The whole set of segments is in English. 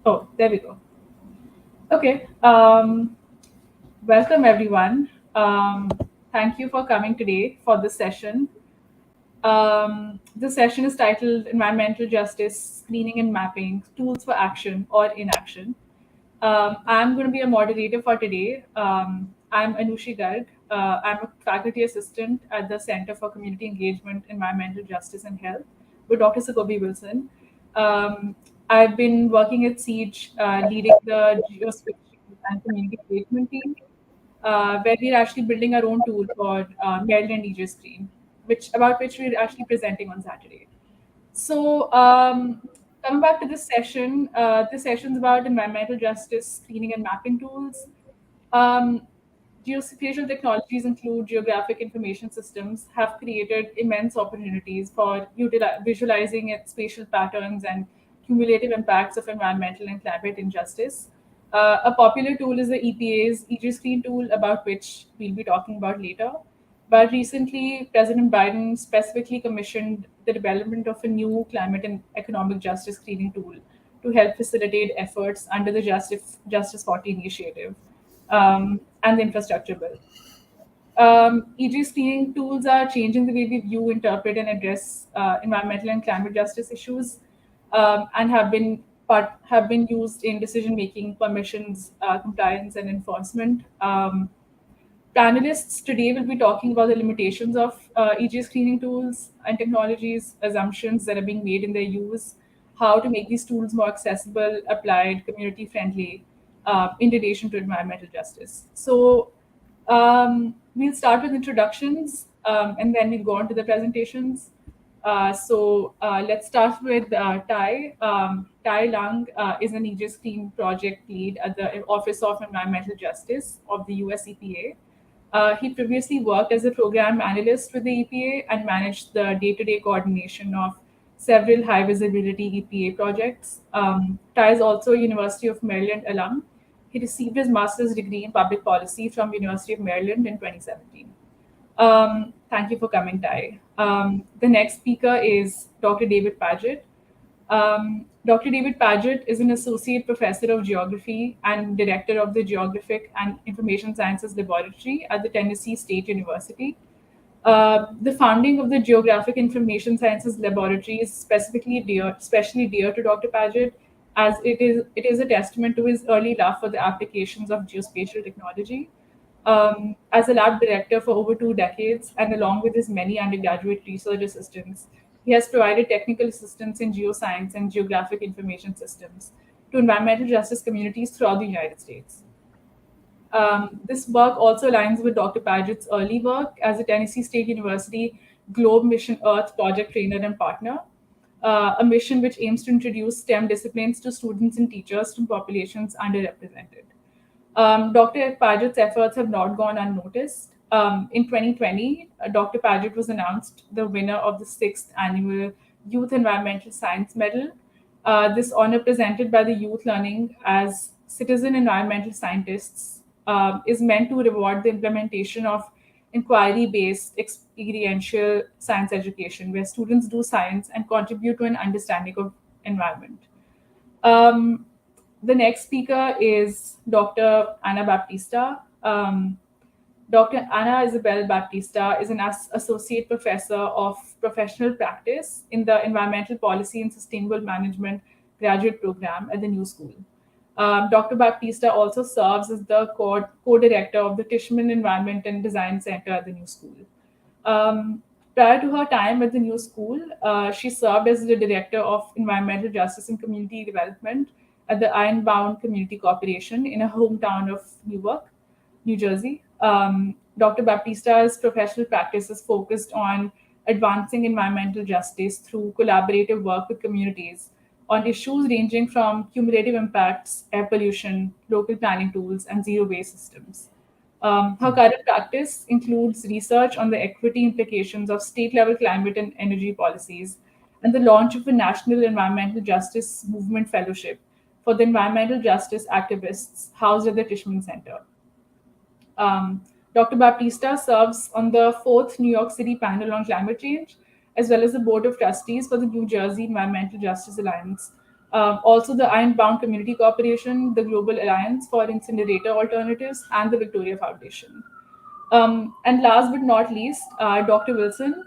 Oh, there we go. Okay. Welcome, everyone. Thank you for coming today for this session. This session is titled Environmental Justice Screening and Mapping Tools for Action or Inaction. I'm going to be a moderator for today. I'm Anushi Garg. I'm a faculty assistant at the Center for Community Engagement, Environmental Justice and Health with Dr. Sacoby Wilson. I've been working at Siege, leading the geospatial and community engagement team, where we're actually building our own tool for Maryland EJScreen, which we're actually presenting on Saturday. So, coming back to this session is about environmental justice screening and mapping tools. Um, Geospatial technologies include geographic information systems, have created immense opportunities for visualizing its spatial patterns and cumulative impacts of environmental and climate injustice. A popular tool is the EPA's EJScreen tool, about which we'll be talking about later. But recently, President Biden specifically commissioned the development of a new climate and economic justice screening tool to help facilitate efforts under the Justice 40 initiative and the infrastructure bill. EG screening tools are changing the way we view, interpret, and address environmental and climate justice issues, and have been used in decision making, permissions, compliance, and enforcement. Panelists today will be talking about the limitations of EG screening tools and technologies, assumptions that are being made in their use, how to make these tools more accessible, applied, community friendly, in relation to environmental justice. So we'll start with introductions, and then we'll go on to the presentations. Let's start with Tai. Tai Lung is an EJScreen project lead at the Office of Environmental Justice of the US EPA. He previously worked as a program analyst with the EPA and managed the day-to-day coordination of several high visibility EPA projects. Tai is also a University of Maryland alum. He received his master's degree in public policy from University of Maryland in 2017. Thank you for coming, Tai. The next speaker is Dr. David Padgett. Dr. David Padgett is an associate professor of geography and director of the Geographic and Information Sciences Laboratory at the Tennessee State University. The founding of the Geographic Information Sciences Laboratory is especially dear to Dr. Padgett, as it is a testament to his early love for the applications of geospatial technology. As a lab director for over 2 decades, and along with his many undergraduate research assistants, he has provided technical assistance in geoscience and geographic information systems to environmental justice communities throughout the United States. This work also aligns with Dr. Padgett's early work as a Tennessee State University Globe Mission Earth project trainer and partner, a mission which aims to introduce STEM disciplines to students and teachers from populations underrepresented. Dr. Padgett's efforts have not gone unnoticed. In 2020, Dr. Padgett was announced the winner of the 6th annual Youth Environmental Science Medal. This honor, presented by the Youth Learning as Citizen Environmental Scientists, is meant to reward the implementation of inquiry-based experiential science education, where students do science and contribute to an understanding of environment. Um, the next speaker is Dr. Anna Baptista. Dr. Anna Isabel Baptista is an associate professor of professional practice in the Environmental Policy and Sustainable Management graduate program at the New School. Dr. Baptista also serves as the co-director of the Tishman Environment and Design Center at the New School. Prior to her time at the New School, she served as the director of environmental justice and community development at the Ironbound Community Corporation in her hometown of Newark, New Jersey. Dr. Baptista's professional practice is focused on advancing environmental justice through collaborative work with communities on issues ranging from cumulative impacts, air pollution, local planning tools, and zero waste systems. Her current practice includes research on the equity implications of state level climate and energy policies and the launch of a National Environmental Justice Movement Fellowship for the environmental justice activists housed at the Tishman Center. Dr. Baptista serves on the 4th New York City panel on climate change, as well as the Board of Trustees for the New Jersey Environmental Justice Alliance, Also, the Ironbound Community Corporation, the Global Alliance for Incinerator Alternatives, and the Victoria Foundation. And last but not least, Dr. Wilson.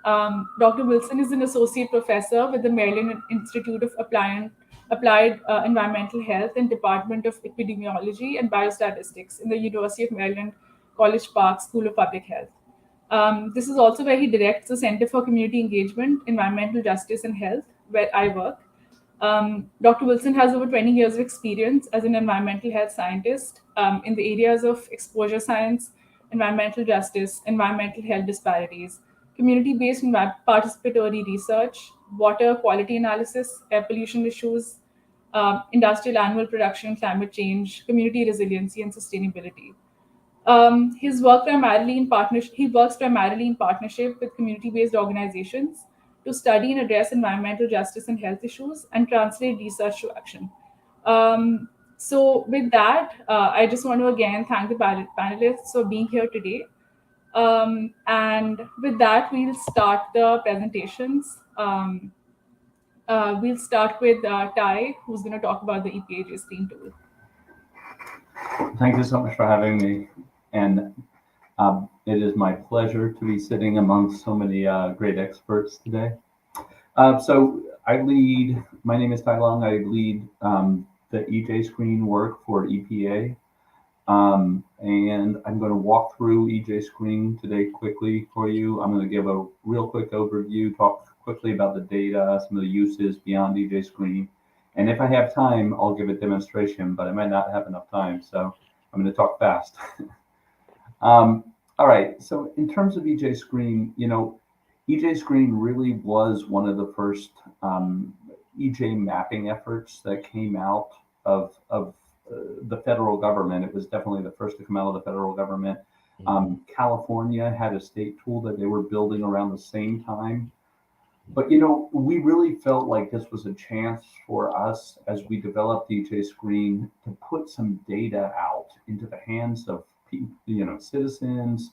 Dr. Wilson is an associate professor with the Maryland Institute of Applied Environmental Health and Department of Epidemiology and Biostatistics in the University of Maryland College Park School of Public Health. This is also where he directs the Center for Community Engagement, Environmental Justice, and Health, where I work. Dr. Wilson has over 20 years of experience as an environmental health scientist in the areas of exposure science, environmental justice, environmental health disparities, community based participatory research, water quality analysis, air pollution issues, industrial animal production, climate change, community resiliency, and sustainability. He works primarily in partnership with community-based organizations to study and address environmental justice and health issues and translate research to action. So, with that, I just want to again thank the panelists for being here today. And with that, we'll start the presentations. We'll start with Tai, who's going to talk about the EPA EJScreen tool. Thank you so much for having me. And it is my pleasure to be sitting among so many great experts today. So my name is Tai Lung. I lead the EJScreen work for EPA. And I'm going to walk through EJScreen today quickly for you. I'm going to give a real quick overview, talk quickly about the data, some of the uses beyond EJScreen. And if I have time, I'll give a demonstration, but I might not have enough time. So I'm going to talk fast. All right, so in terms of EJScreen, EJScreen really was one of the first EJ mapping efforts that came out of the federal government. It was definitely the first to come out of the federal government. California had a state tool that they were building around the same time. But, we really felt like this was a chance for us as we developed EJScreen to put some data out into the hands of citizens,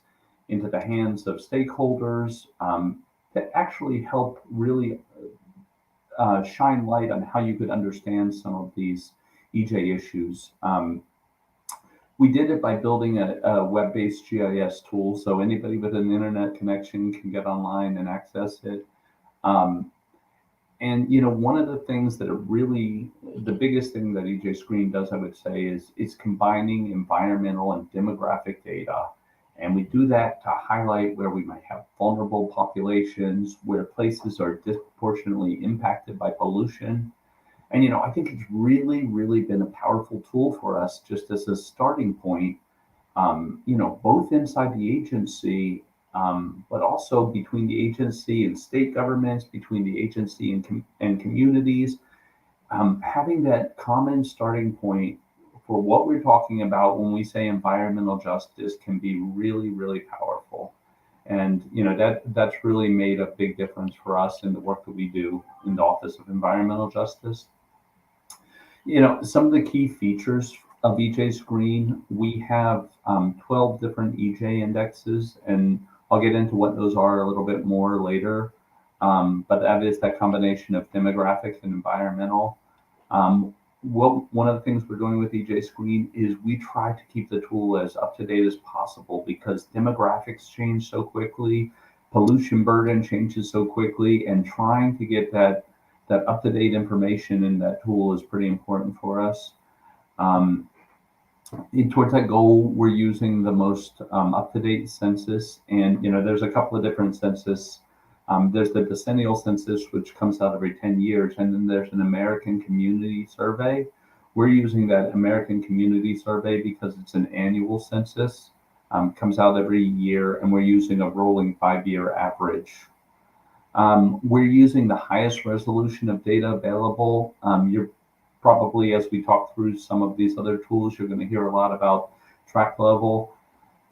into the hands of stakeholders that actually help really shine light on how you could understand some of these EJ issues. We did it by building a web-based GIS tool, so anybody with an internet connection can get online and access it. And one of the things that the biggest thing that EJScreen does, I would say, is combining environmental and demographic data. And we do that to highlight where we might have vulnerable populations, where places are disproportionately impacted by pollution. And, I think it's really, really been a powerful tool for us just as a starting point, both inside the agency, but also between the agency and state governments, between the agency and communities, having that common starting point for what we're talking about when we say environmental justice can be really, really powerful. And, that's really made a big difference for us in the work that we do in the Office of Environmental Justice. Some of the key features of EJScreen, we have 12 different EJ indexes, and I'll get into what those are a little bit more later. But that is that combination of demographics and environmental. One of the things we're doing with EJScreen is we try to keep the tool as up to date as possible because demographics change so quickly, pollution burden changes so quickly, and trying to get that up to date information in that tool is pretty important for us. Towards that goal, we're using the most up-to-date census, and there's a couple of different census. There's the decennial census, which comes out every 10 years, and then there's an American Community Survey. We're using that American Community Survey because it's an annual census, comes out every year, and we're using a rolling 5-year average. We're using the highest resolution of data available. You're probably, as we talk through some of these other tools, you're going to hear a lot about tract level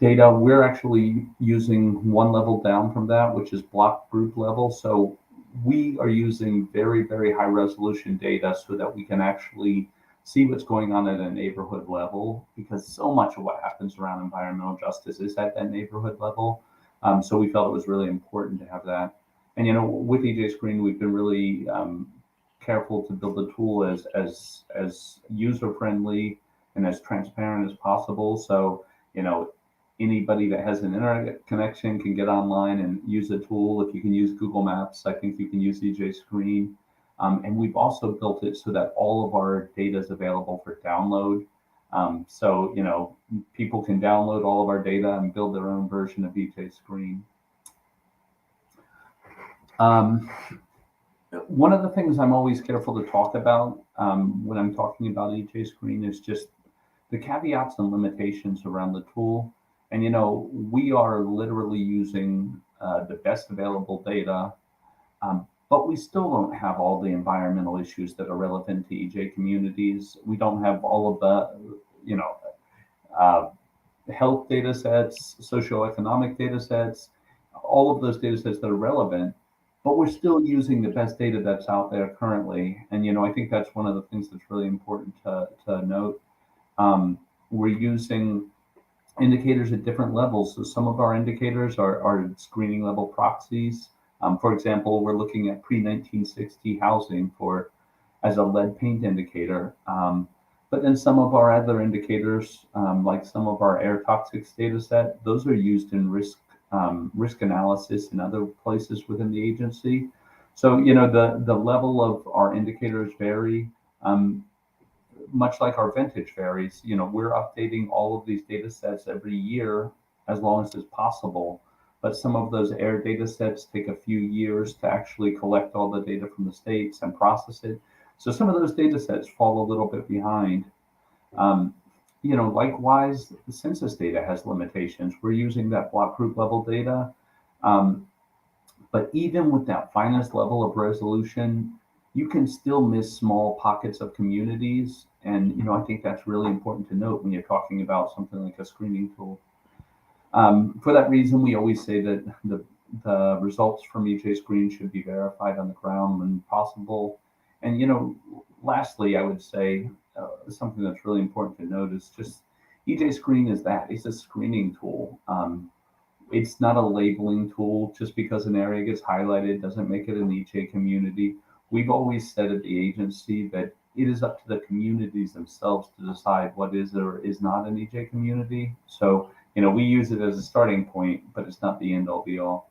data. We're actually using one level down from that, which is block group level. So we are using very, very high resolution data so that we can actually see what's going on at a neighborhood level, because so much of what happens around environmental justice is at that neighborhood level. So we felt it was really important to have that. And, with EJScreen, we've been really careful to build the tool as user friendly and as transparent as possible. So, you know, anybody that has an internet connection can get online and use the tool. If you can use Google Maps, I think you can use EJScreen. And we've also built it so that all of our data is available for download. So, you know, people can download all of our data and build their own version of EJScreen. One of the things I'm always careful to talk about when I'm talking about EJScreen is just the caveats and limitations around the tool. And, you know, we are literally using the best available data, but we still don't have all the environmental issues that are relevant to EJ communities. We don't have all of the, you know, health data sets, socioeconomic data sets, all of those data sets that are relevant, but we're still using the best data that's out there currently. And, you know, I think that's one of the things that's really important to note. We're using indicators at different levels. So some of our indicators are screening level proxies. For example, we're looking at pre-1960 housing as a lead paint indicator. But then some of our other indicators, like some of our air toxics data set, those are used in risk analysis in other places within the agency. So, you know, the level of our indicators vary. Much like our vintage varies, you know, we're updating all of these data sets every year as long as it's possible. But some of those air data sets take a few years to actually collect all the data from the states and process it. So some of those data sets fall a little bit behind. You know, likewise, the census data has limitations. We're using that block group level data. But even with that finest level of resolution, you can still miss small pockets of communities. And, you know, I think that's really important to note when you're talking about something like a screening tool. For that reason, we always say that the results from EJScreen should be verified on the ground when possible. And, you know, lastly, I would say something that's really important to note is just EJScreen is that. It's a screening tool. It's not a labeling tool. Just because an area gets highlighted doesn't make it an EJ community. We've always said at the agency that it is up to the communities themselves to decide what is or is not an EJ community. So, you know, we use it as a starting point, but it's not the end all be all.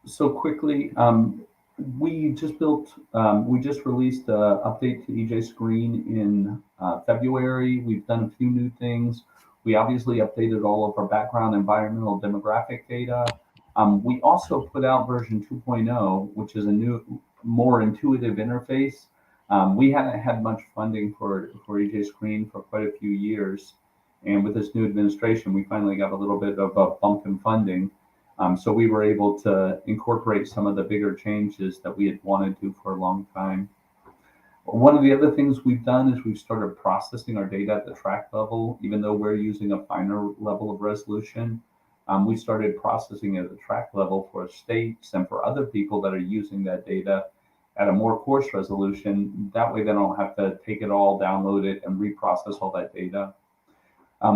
So quickly, we just released an update to EJScreen in February. We've done a few new things. We obviously updated all of our background environmental demographic data. We also put out version 2.0, which is a new, more intuitive interface. We hadn't had much funding for EJScreen for quite a few years. And with this new administration, we finally got a little bit of a bump in funding. So we were able to incorporate some of the bigger changes that we had wanted to for a long time. One of the other things we've done is we've started processing our data at the tract level, even though we're using a finer level of resolution. We started processing at the tract level for states and for other people that are using that data at a more coarse resolution. That way they don't have to take it all, download it, and reprocess all that data.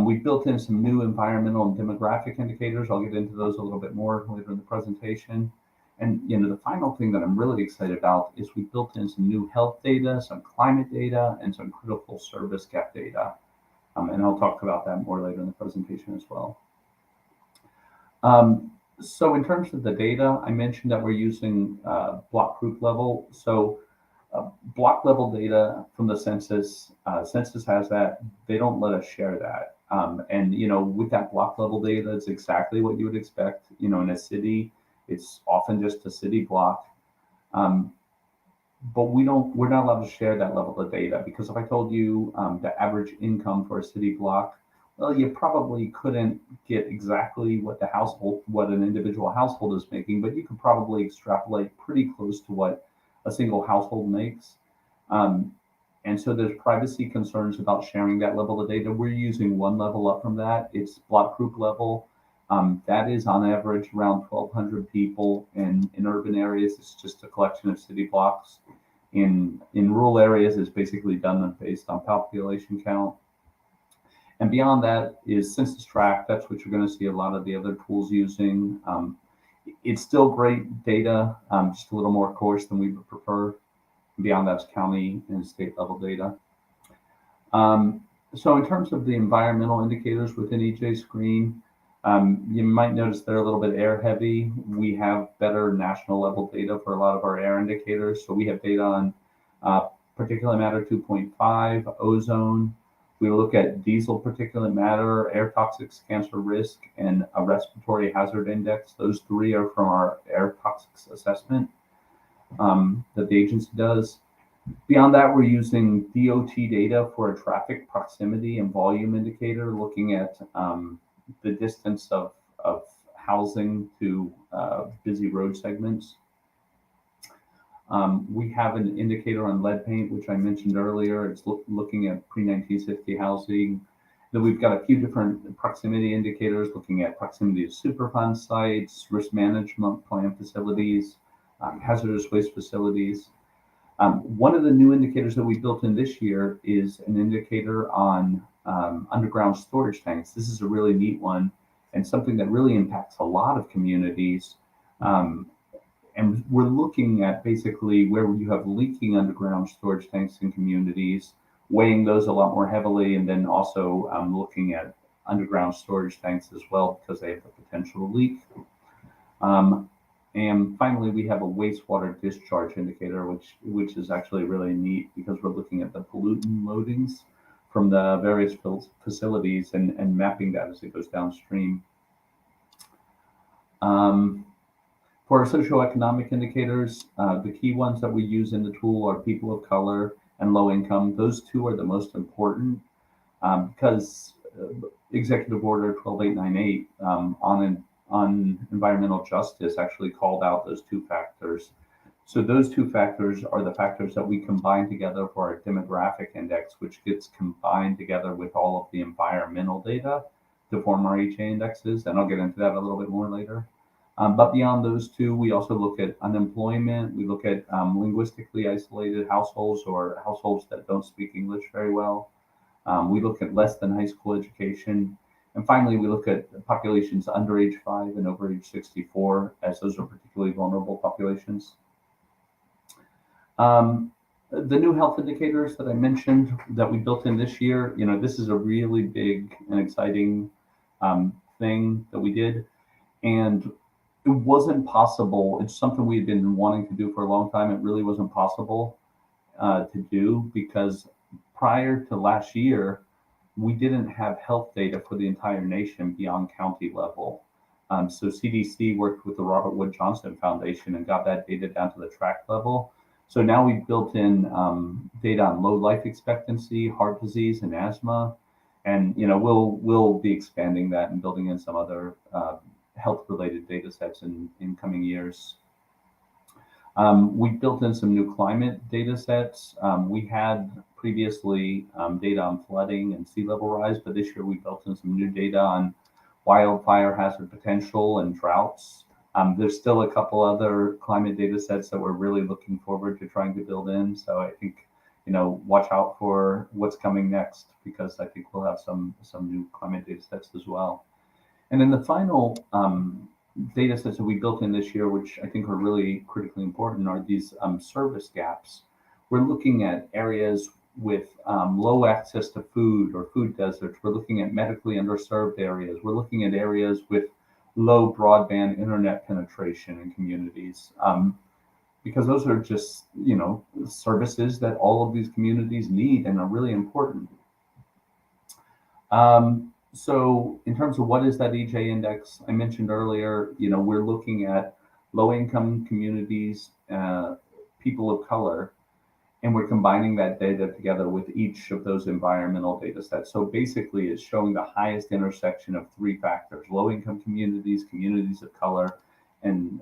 We built in some new environmental and demographic indicators. I'll get into those a little bit more later in the presentation. And, you know, the final thing that I'm really excited about is we built in some new health data, some climate data, and some critical service gap data. And I'll talk about that more later in the presentation as well. So in terms of the data, I mentioned that we're using block group level. So block level data from the census, census has that. They don't let us share that. And, you know, with that block level data, it's exactly what you would expect. You know, in a city, it's often just a city block. But we're not allowed to share that level of data, because if I told you the average income for a city block, well, you probably couldn't get exactly what an individual household is making, but you could probably extrapolate pretty close to what a single household makes. And so there's privacy concerns about sharing that level of data. We're using one level up from that. It's block group level. That is on average around 1,200 people. In urban areas, it's just a collection of city blocks. In rural areas, it's basically done based on population count. And beyond that is census tract. That's what you're going to see a lot of the other tools using. It's still great data, just a little more coarse than we would prefer. Beyond that's county and state level data. So in terms of the environmental indicators within EJScreen, you might notice they're a little bit air heavy. We have better national level data for a lot of our air indicators. So we have data on particulate matter 2.5, ozone. We look at diesel particulate matter, air toxics, cancer risk, and a respiratory hazard index. Those three are from our air toxics assessment that the agency does. Beyond that, we're using DOT data for a traffic proximity and volume indicator, looking at the distance of housing to busy road segments. We have an indicator on lead paint, which I mentioned earlier. It's looking at pre-1960 housing. Then we've got a few different proximity indicators looking at proximity to Superfund sites, risk management plan facilities, hazardous waste facilities. One of the new indicators that we built in this year is an indicator on underground storage tanks. This is a really neat one and something that really impacts a lot of communities. And we're looking at basically where you have leaking underground storage tanks in communities, weighing those a lot more heavily, and then also looking at underground storage tanks as well because they have the potential to leak. And finally, we have a wastewater discharge indicator, which is actually really neat because we're looking at the pollutant loadings from the various facilities and mapping that as it goes downstream. For our socioeconomic indicators, the key ones that we use in the tool are people of color and low income. Those two are the most important because Executive Order 12898 on environmental justice actually called out those two factors. So those two factors are the factors that we combine together for our demographic index, which gets combined together with all of the environmental data to form our EJ indexes. And I'll get into that a little bit more later. But beyond those two, we also look at unemployment. We look at linguistically isolated households or households that don't speak English very well. We look at less than high school education. And finally, we look at populations under age 5 and over age 64, as those are particularly vulnerable populations. The new health indicators that I mentioned that we built in this year, this is a really big and exciting thing that we did. And it wasn't possible. It's something we had been wanting to do for a long time. It really wasn't possible to do because prior to last year, we didn't have health data for the entire nation beyond county level. So CDC worked with the Robert Wood Johnson Foundation and got that data down to the tract level. So now we've built in data on low life expectancy, heart disease, and asthma. And we'll be expanding that and building in some other health-related data sets in coming years. We built in some new climate data sets. We had previously data on flooding and sea level rise, but this year we built in some new data on wildfire hazard potential and droughts. There's still a couple other climate data sets that we're really looking forward to trying to build in. So I think, watch out for what's coming next because I think we'll have some new climate data sets as well. And then the final data sets that we built in this year, which I think are really critically important, are these service gaps. We're looking at areas with low access to food or food deserts. We're looking at medically underserved areas. We're looking at areas with low broadband internet penetration in communities because those are just, services that all of these communities need and are really important. So in terms of what is that EJ index, I mentioned earlier, we're looking at low income communities, people of color, and we're combining that data together with each of those environmental data sets. So basically it's showing the highest intersection of three factors: low income communities, communities of color, and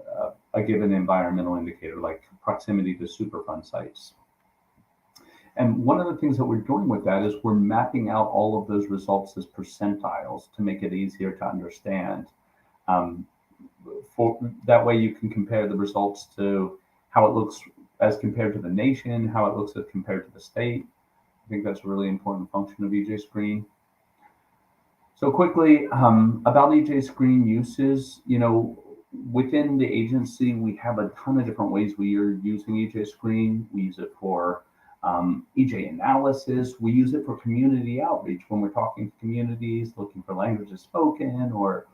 a given environmental indicator like proximity to Superfund sites. And one of the things that we're doing with that is we're mapping out all of those results as percentiles to make it easier to understand. For that way you can compare the results to how it looks as compared to the nation, how it looks as compared to the state. I think that's a really important function of EJScreen. So quickly, about EJScreen uses, within the agency, we have a ton of different ways we are using EJScreen. We use it for EJ analysis. We use it for community outreach when we're talking to communities, looking for languages spoken or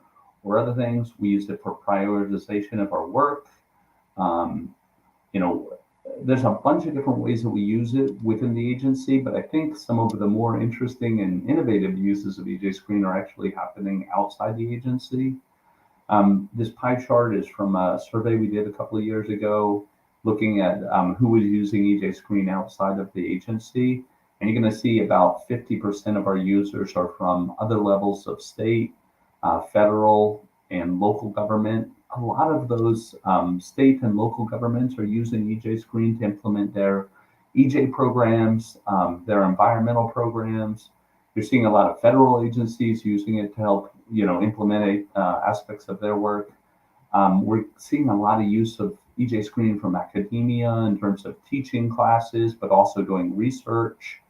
other things. We use it for prioritization of our work. You know, there's a bunch of different ways that we use it within the agency, but I think some of the more interesting and innovative uses of EJScreen are actually happening outside the agency. This pie chart is from a survey we did a couple of years ago, looking at who was using EJScreen outside of the agency. And you're going to see about 50% of our users are from other levels of state, federal, and local government. A lot of those state and local governments are using EJScreen to implement their EJ programs, their environmental programs. You're seeing a lot of federal agencies using it to help, implement aspects of their work. We're seeing a lot of use of EJScreen from academia in terms of teaching classes, but also doing research.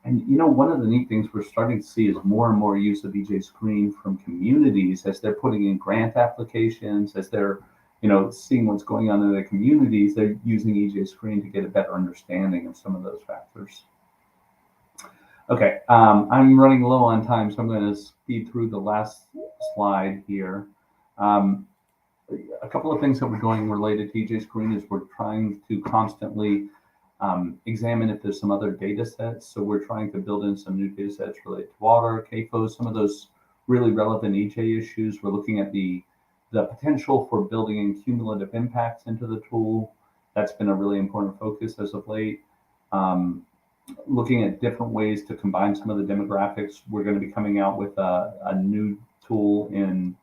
And one of the neat things we're starting to see is more and more use of EJScreen from communities as they're putting in grant applications, as they're seeing what's going on in their communities. They're using EJScreen to get a better understanding of some of those factors. Okay, I'm running low on time, so I'm going to speed through the last slide here. A couple of things that we're doing related to EJScreen is we're trying to constantly examine if there's some other data sets. So we're trying to build in some new data sets related to water, CAFOs, some of those really relevant EJ issues. We're looking at the potential for building in cumulative impacts into the tool. That's been a really important focus as of late. Looking at different ways to combine some of the demographics. We're going to be coming out with a new tool in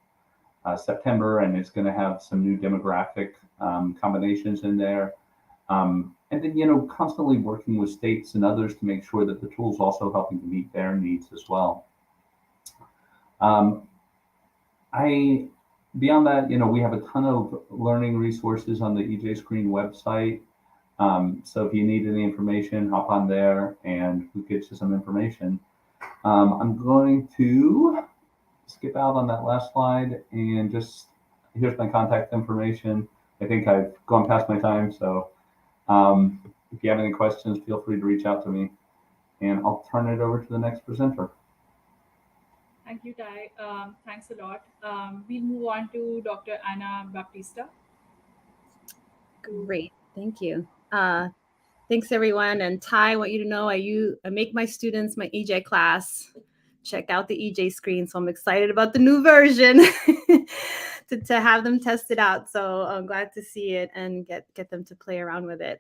September, and it's going to have some new demographic combinations in there. And then, constantly working with states and others to make sure that the tool is also helping to meet their needs as well. Beyond that, we have a ton of learning resources on the EJScreen website. So if you need any information, hop on there and we'll get you some information. I'm going to skip out on that last slide and just, here's my contact information. I think I've gone past my time, so if you have any questions, feel free to reach out to me, and I'll turn it over to the next presenter. Thank you, Tai. Thanks a lot. We'll move on to Dr. Anna Baptista. Great, thank you. Thanks everyone. And Tai, I want you to know I make my students, my EJ class, check out the EJScreen. So I'm excited about the new version to have them test it out. So I'm glad to see it and get them to play around with it.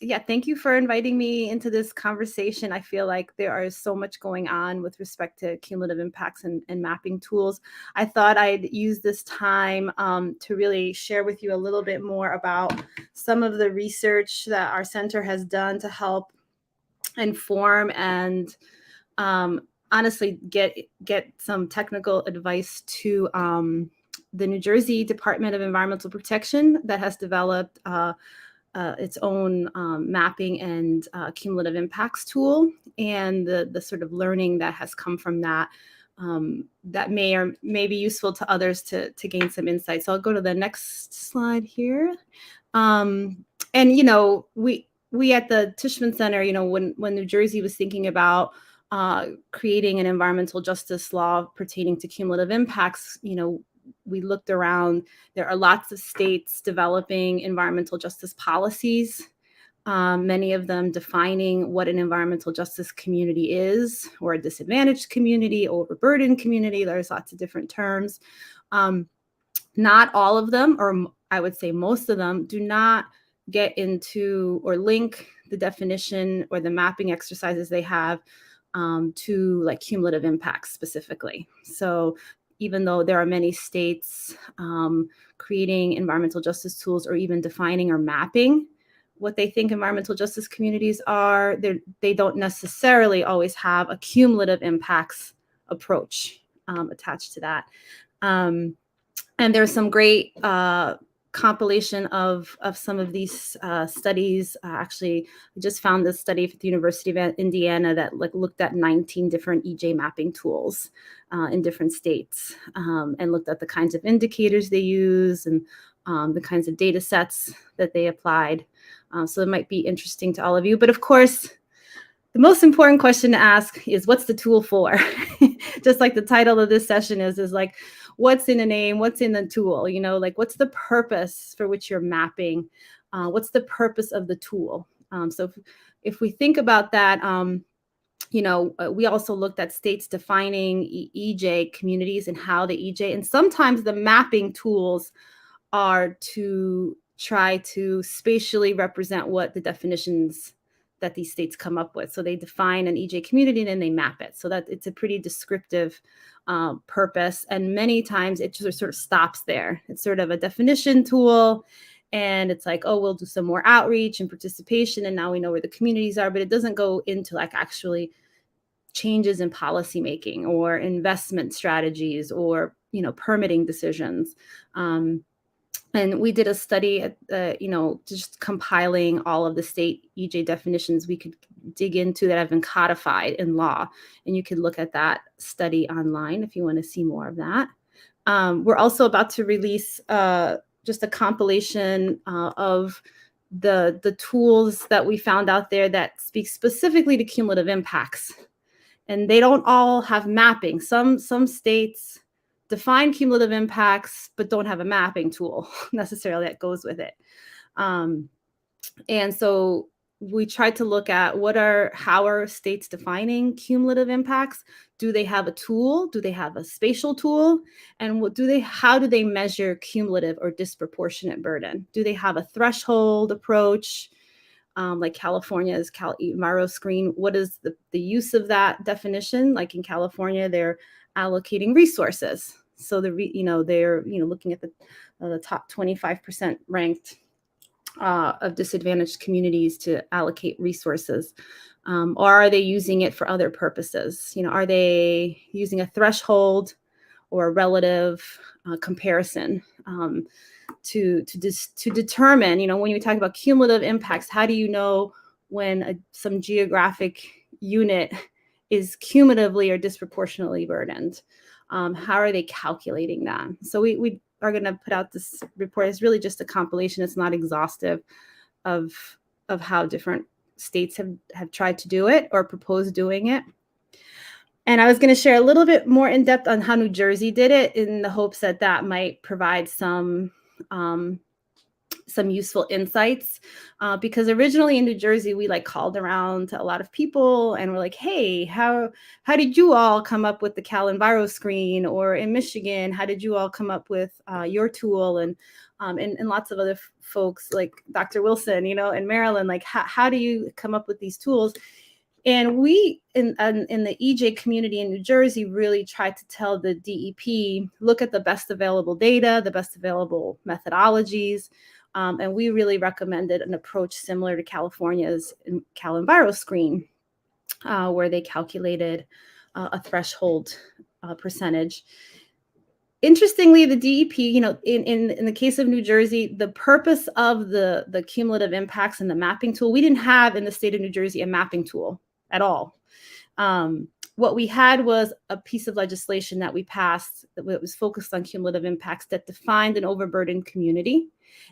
Yeah, thank you for inviting me into this conversation. I feel like there is so much going on with respect to cumulative impacts and mapping tools. I thought I'd use this time to really share with you a little bit more about some of the research that our center has done to help inform and honestly get some technical advice to the New Jersey Department of Environmental Protection that has developed its own mapping and cumulative impacts tool, and the sort of learning that has come from that that may be useful to others to gain some insight. So I'll go to the next slide here. And we at the Tishman Center, when New Jersey was thinking about creating an environmental justice law pertaining to cumulative impacts, we looked around. There are lots of states developing environmental justice policies, many of them defining what an environmental justice community is, or a disadvantaged community, or overburdened community. There's lots of different terms. Not all of them, or I would say most of them, do not get into or link the definition or the mapping exercises they have to like cumulative impacts specifically. So even though there are many states creating environmental justice tools or even defining or mapping what they think environmental justice communities are, they don't necessarily always have a cumulative impacts approach attached to that. And there's some great compilation of some of these studies. Actually, I just found this study at the University of Indiana that looked at 19 different EJ mapping tools in different states, and looked at the kinds of indicators they use and the kinds of data sets that they applied. So it might be interesting to all of you. But of course, the most important question to ask is, what's the tool for? Just like the title of this session is like, what's in a name? What's in the tool? You know, like, what's the purpose for which you're mapping? What's the purpose of the tool? So if we think about that, you know, we also looked at states defining EJ communities and how the EJ, and sometimes the mapping tools are to try to spatially represent what the definitions that these states come up with. So they define an EJ community and then they map it. So that it's a pretty descriptive purpose. And many times it just sort of stops there. It's sort of a definition tool. And it's like, oh, we'll do some more outreach and participation. And now we know where the communities are, but it doesn't go into like actually changes in policymaking or investment strategies or, you know, permitting decisions. And we did a study at, you know, just compiling all of the state EJ definitions we could dig into that have been codified in law. And you can look at that study online if you want to see more of that. We're also about to release just a compilation of the tools that we found out there that speak specifically to cumulative impacts. And they don't all have mapping. Some states define cumulative impacts, but don't have a mapping tool necessarily that goes with it. And so we tried to look at how are states defining cumulative impacts? Do they have a tool? Do they have a spatial tool? And how do they measure cumulative or disproportionate burden? Do they have a threshold approach? Like California's EJScreen, what is the use of that definition? Like in California, they're allocating resources. So they're looking at the top 25% ranked of disadvantaged communities to allocate resources. Or are they using it for other purposes? You know, are they using a threshold or a relative comparison to determine, you know, when you talk about cumulative impacts, how do you know when some geographic unit is cumulatively or disproportionately burdened? How are they calculating that? So we are going to put out this report. It's really just a compilation. It's not exhaustive of how different states have tried to do it or proposed doing it. And I was going to share a little bit more in depth on how New Jersey did it in the hopes that that might provide some useful insights, because originally in New Jersey, we called around to a lot of people and we're like, hey, how did you all come up with the EJScreen? Or in Michigan, how did you all come up with your tool? And lots of other folks like Dr. Wilson, you know, in Maryland, like how do you come up with these tools? And we in the EJ community in New Jersey really tried to tell the DEP, look at the best available data, the best available methodologies. And we really recommended an approach similar to California's EJScreen, where they calculated a threshold percentage. Interestingly, the DEP, you know, in the case of New Jersey, the purpose of the cumulative impacts and the mapping tool, we didn't have in the state of New Jersey a mapping tool at all. What we had was a piece of legislation that we passed that was focused on cumulative impacts that defined an overburdened community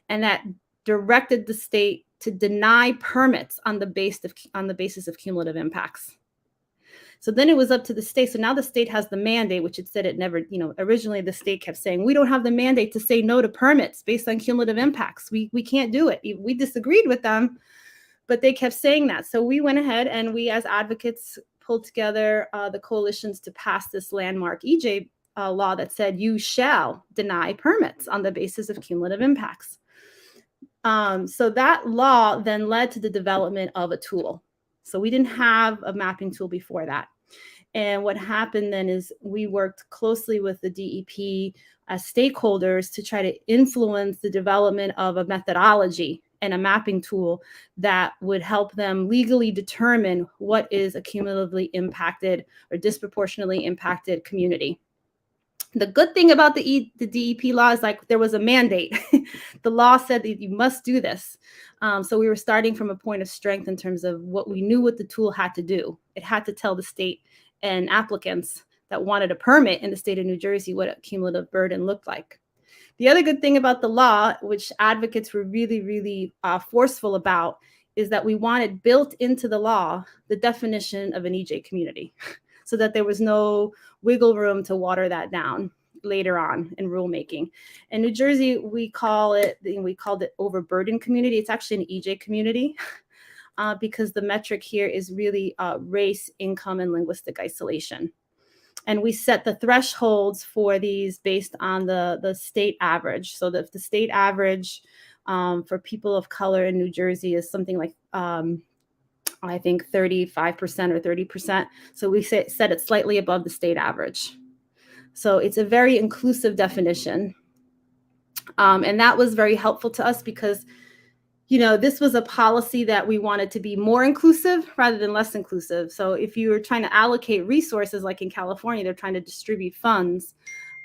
and that directed the state to deny permits on the basis of cumulative impacts. So then it was up to the state. So now the state has the mandate, which it said it never, you know, originally the state kept saying, we don't have the mandate to say no to permits based on cumulative impacts. We can't do it. We disagreed with them, but they kept saying that. So we went ahead and we as advocates pulled together the coalitions to pass this landmark EJ law that said you shall deny permits on the basis of cumulative impacts. So that law then led to the development of a tool. So we didn't have a mapping tool before that. And what happened then is we worked closely with the DEP as stakeholders to try to influence the development of a methodology and a mapping tool that would help them legally determine what is a cumulatively impacted or disproportionately impacted community. The good thing about the DEP law is like there was a mandate. The law said that you must do this. So we were starting from a point of strength in terms of what we knew what the tool had to do. It had to tell the state and applicants that wanted a permit in the state of New Jersey what a cumulative burden looked like. The other good thing about the law, which advocates were really, really forceful about, is that we wanted built into the law the definition of an EJ community so that there was no wiggle room to water that down later on in rulemaking. In New Jersey, we called it overburdened community. It's actually an EJ community because the metric here is really race, income, and linguistic isolation. And we set the thresholds for these based on the state average. So that if the state average for people of color in New Jersey is something like, I think 35% or 30%. So we set it slightly above the state average. So it's a very inclusive definition. And that was very helpful to us because, you know, this was a policy that we wanted to be more inclusive rather than less inclusive. So if you were trying to allocate resources, like in California, they're trying to distribute funds,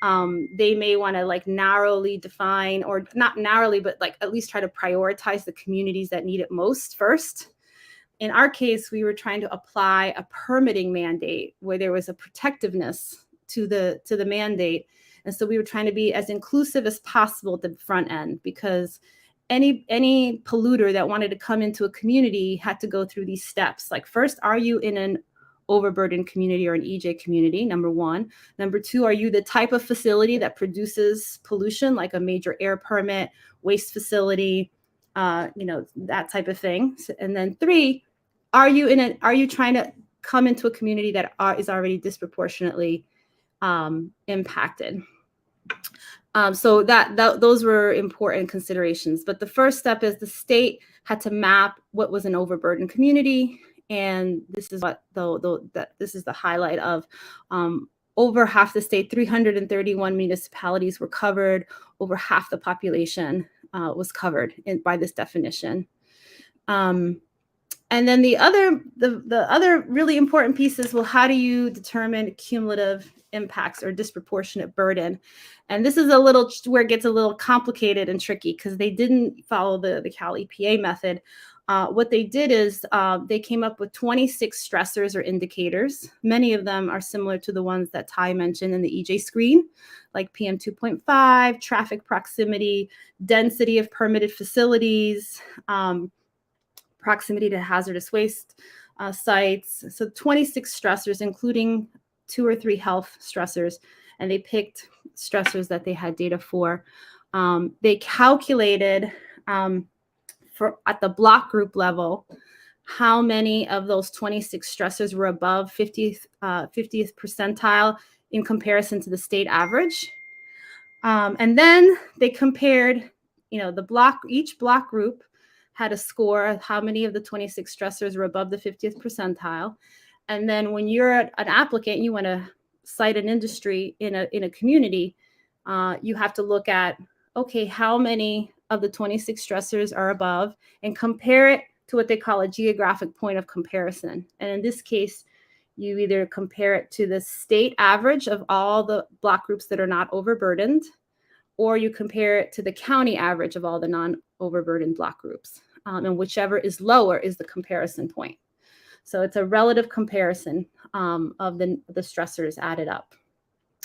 they may want to like narrowly define, or not narrowly, but like at least try to prioritize the communities that need it most first. In our case, we were trying to apply a permitting mandate where there was a protectiveness to the mandate. And so we were trying to be as inclusive as possible at the front end, because any polluter that wanted to come into a community had to go through these steps. Like, first, are you in an overburdened community or an EJ community? Number one. Number two, are you the type of facility that produces pollution, like a major air permit, waste facility, you know, that type of thing? And then three, are you trying to come into a community that is already disproportionately impacted? So those were important considerations. But the first step is the state had to map what was an overburdened community, and this is what this is the highlight of. Over half the state, 331 municipalities were covered. Over half the population was covered by this definition. And then the other really important piece is, well, how do you determine cumulative impacts or disproportionate burden? And this is a little where it gets a little complicated and tricky, because they didn't follow the Cal EPA method. What they did is they came up with 26 stressors or indicators. Many of them are similar to the ones that Tai mentioned in the EJScreen, like PM 2.5, traffic proximity, density of permitted facilities, proximity to hazardous waste sites. So 26 stressors, including 2 or 3 health stressors, and they picked stressors that they had data for. They calculated at the block group level how many of those 26 stressors were above 50th percentile in comparison to the state average. And then they compared, you know, each block group had a score of how many of the 26 stressors were above the 50th percentile. And then when you're an applicant, you want to cite an industry in a community, you have to look at, okay, how many of the 26 stressors are above, and compare it to what they call a geographic point of comparison. And in this case, you either compare it to the state average of all the block groups that are not overburdened, or you compare it to the county average of all the non-overburdened block groups. And whichever is lower is the comparison point. So it's a relative comparison of the stressors added up.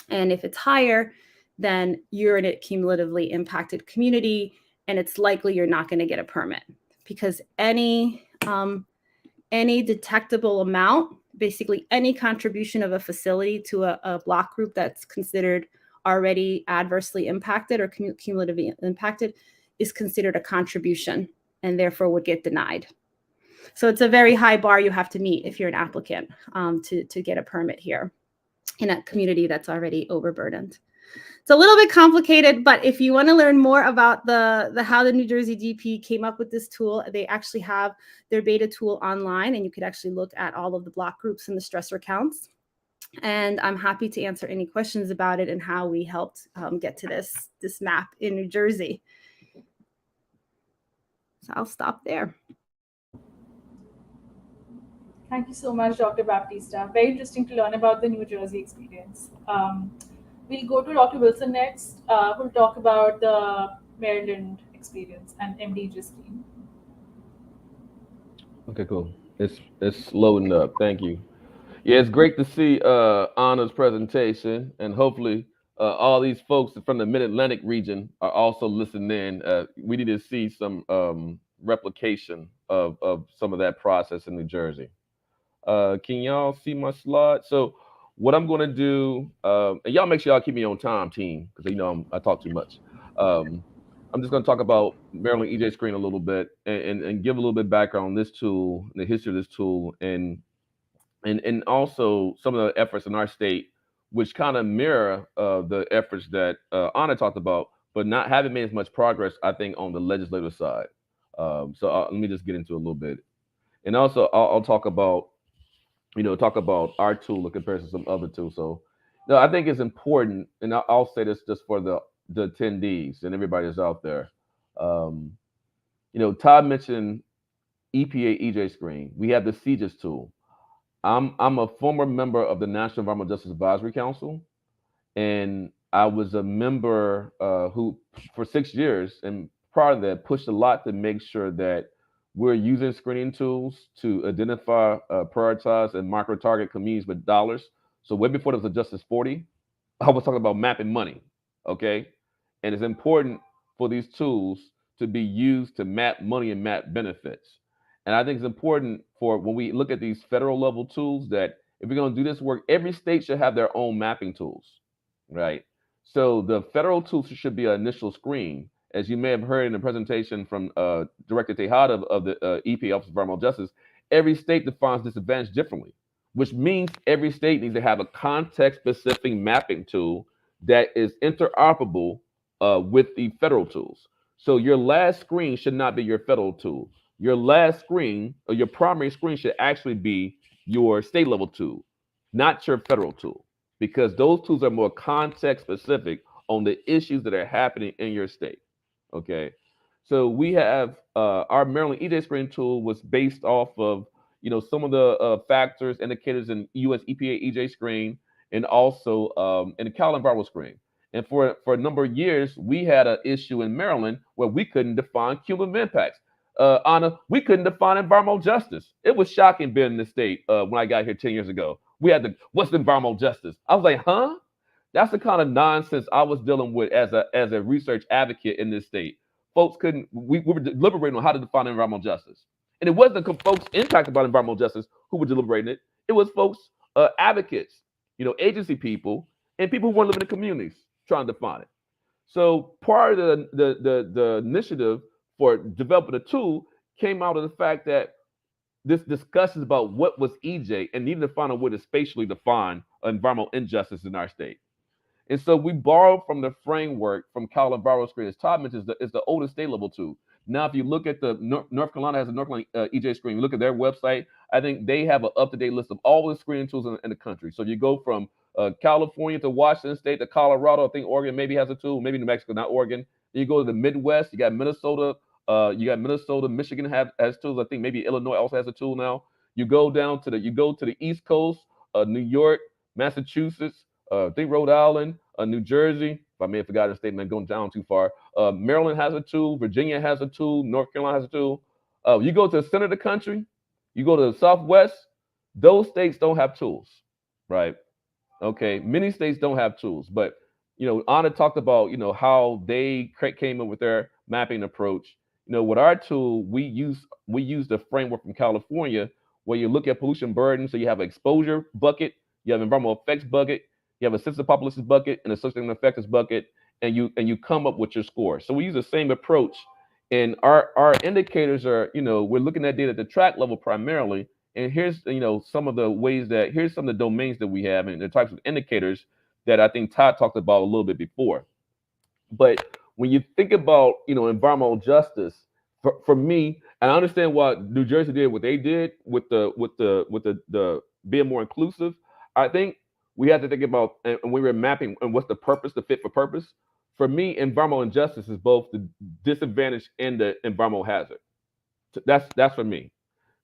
And if it's higher, then you're in a cumulatively impacted community, and it's likely you're not going to get a permit, because any detectable amount, basically any contribution of a facility to a block group that's considered already adversely impacted or cumulatively impacted, is considered a contribution and therefore would get denied. So it's a very high bar you have to meet if you're an applicant to get a permit here in a community that's already overburdened. It's a little bit complicated, but if you want to learn more about how the New Jersey DP came up with this tool, they actually have their beta tool online, and you could actually look at all of the block groups and the stressor counts. And I'm happy to answer any questions about it and how we helped get to this map in New Jersey. So I'll stop there. Thank you so much, Dr. Baptista. Very interesting to learn about the New Jersey experience. We'll go to Dr. Wilson next, who'll talk about the Maryland experience and MD EJScreen. Okay, cool. It's loading up. Thank you. Yeah, it's great to see Anna's presentation, and hopefully all these folks from the Mid Atlantic region are also listening in. We need to see some replication of some of that process in New Jersey. Can y'all see my slide? So what I'm going to do, and y'all make sure y'all keep me on time, team, because you know I talk too much. Um, I'm just going to talk about Maryland EJScreen a little bit and give a little bit background on this tool, the history of this tool, and also some of the efforts in our state, which kind of mirror the efforts that Anna talked about, but not having made as much progress, I think, on the legislative side. Let me just get into a little bit, and also I'll talk about talk about our tool in comparison to some other tools. So, no, I think it's important, and I'll say this just for the attendees and everybody that's out there. Um, Todd mentioned EPA EJScreen. We have the CJIS tool. I'm a former member of the National Environmental Justice Advisory Council, and I was a member who, for 6 years, and prior to that, pushed a lot to make sure that we're using screening tools to identify, prioritize, and micro target communities with dollars. So way before there was a Justice 40, I was talking about mapping money. Okay, and it's important for these tools to be used to map money and map benefits. And I think it's important for when we look at these federal level tools that if we're going to do this work, every state should have their own mapping tools, right? So the federal tools should be an initial screen. As you may have heard in the presentation from Director Tejada of the EPA Office of Environmental Justice, every state defines disadvantage differently, which means every state needs to have a context-specific mapping tool that is interoperable with the federal tools. So your last screen should not be your federal tool. Your last screen or your primary screen should actually be your state level tool, not your federal tool, because those tools are more context specific on the issues that are happening in your state. Okay. So we have our Maryland EJScreen tool was based off of some of the factors, indicators in U.S. EPA EJScreen, and also in the Cal Environmental Screen. And for a number of years, we had an issue in Maryland where we couldn't define cumulative impacts. Anna, we couldn't define environmental justice. It was shocking being in the state when I got here 10 years ago. We had what's environmental justice? I was like, huh? That's the kind of nonsense I was dealing with as a research advocate in this state. Folks couldn't. We were deliberating on how to define environmental justice, and it wasn't the folks impacted by environmental justice who were deliberating it. It was folks, advocates, agency people, and people who want to live in the communities trying to define it. So part of the initiative for developing a tool came out of the fact that this discussions about what was EJ and needing to find a way to spatially define environmental injustice in our state. And so we borrowed from the framework from Cal Environmental Screen. As Todd mentions, it's the oldest state level tool. Now, if you look at the North Carolina has a North Carolina EJScreen, you look at their website, I think they have an up-to-date list of all the screening tools in the country. So you go from California to Washington State to Colorado. I think Oregon maybe has a tool, maybe New Mexico, not Oregon. Then you go to the Midwest, you got Minnesota, Michigan has tools. I think maybe Illinois also has a tool now. You go to the East Coast, New York, Massachusetts, I think Rhode Island, New Jersey. If I may have forgotten a statement going down too far. Maryland has a tool. Virginia has a tool. North Carolina has a tool. You go to the center of the country. You go to the Southwest. Those states don't have tools, right? Okay, many states don't have tools, but Anna talked about how they came up with their mapping approach. With our tool, we use the framework from California where you look at pollution burden. So you have an exposure bucket, you have environmental effects bucket, you have a sensitive populations bucket, and a social effects bucket, and you come up with your score. So we use the same approach, and our indicators are we're looking at data at the track level primarily. And here's some of the ways here's some of the domains that we have and the types of indicators that I think Todd talked about a little bit before. But when you think about environmental justice, for me, and I understand what New Jersey did, what they did with the being more inclusive. I think we have to think about, and we were mapping, and what's the purpose, the fit for purpose. For me, environmental injustice is both the disadvantage and the environmental hazard. That's for me.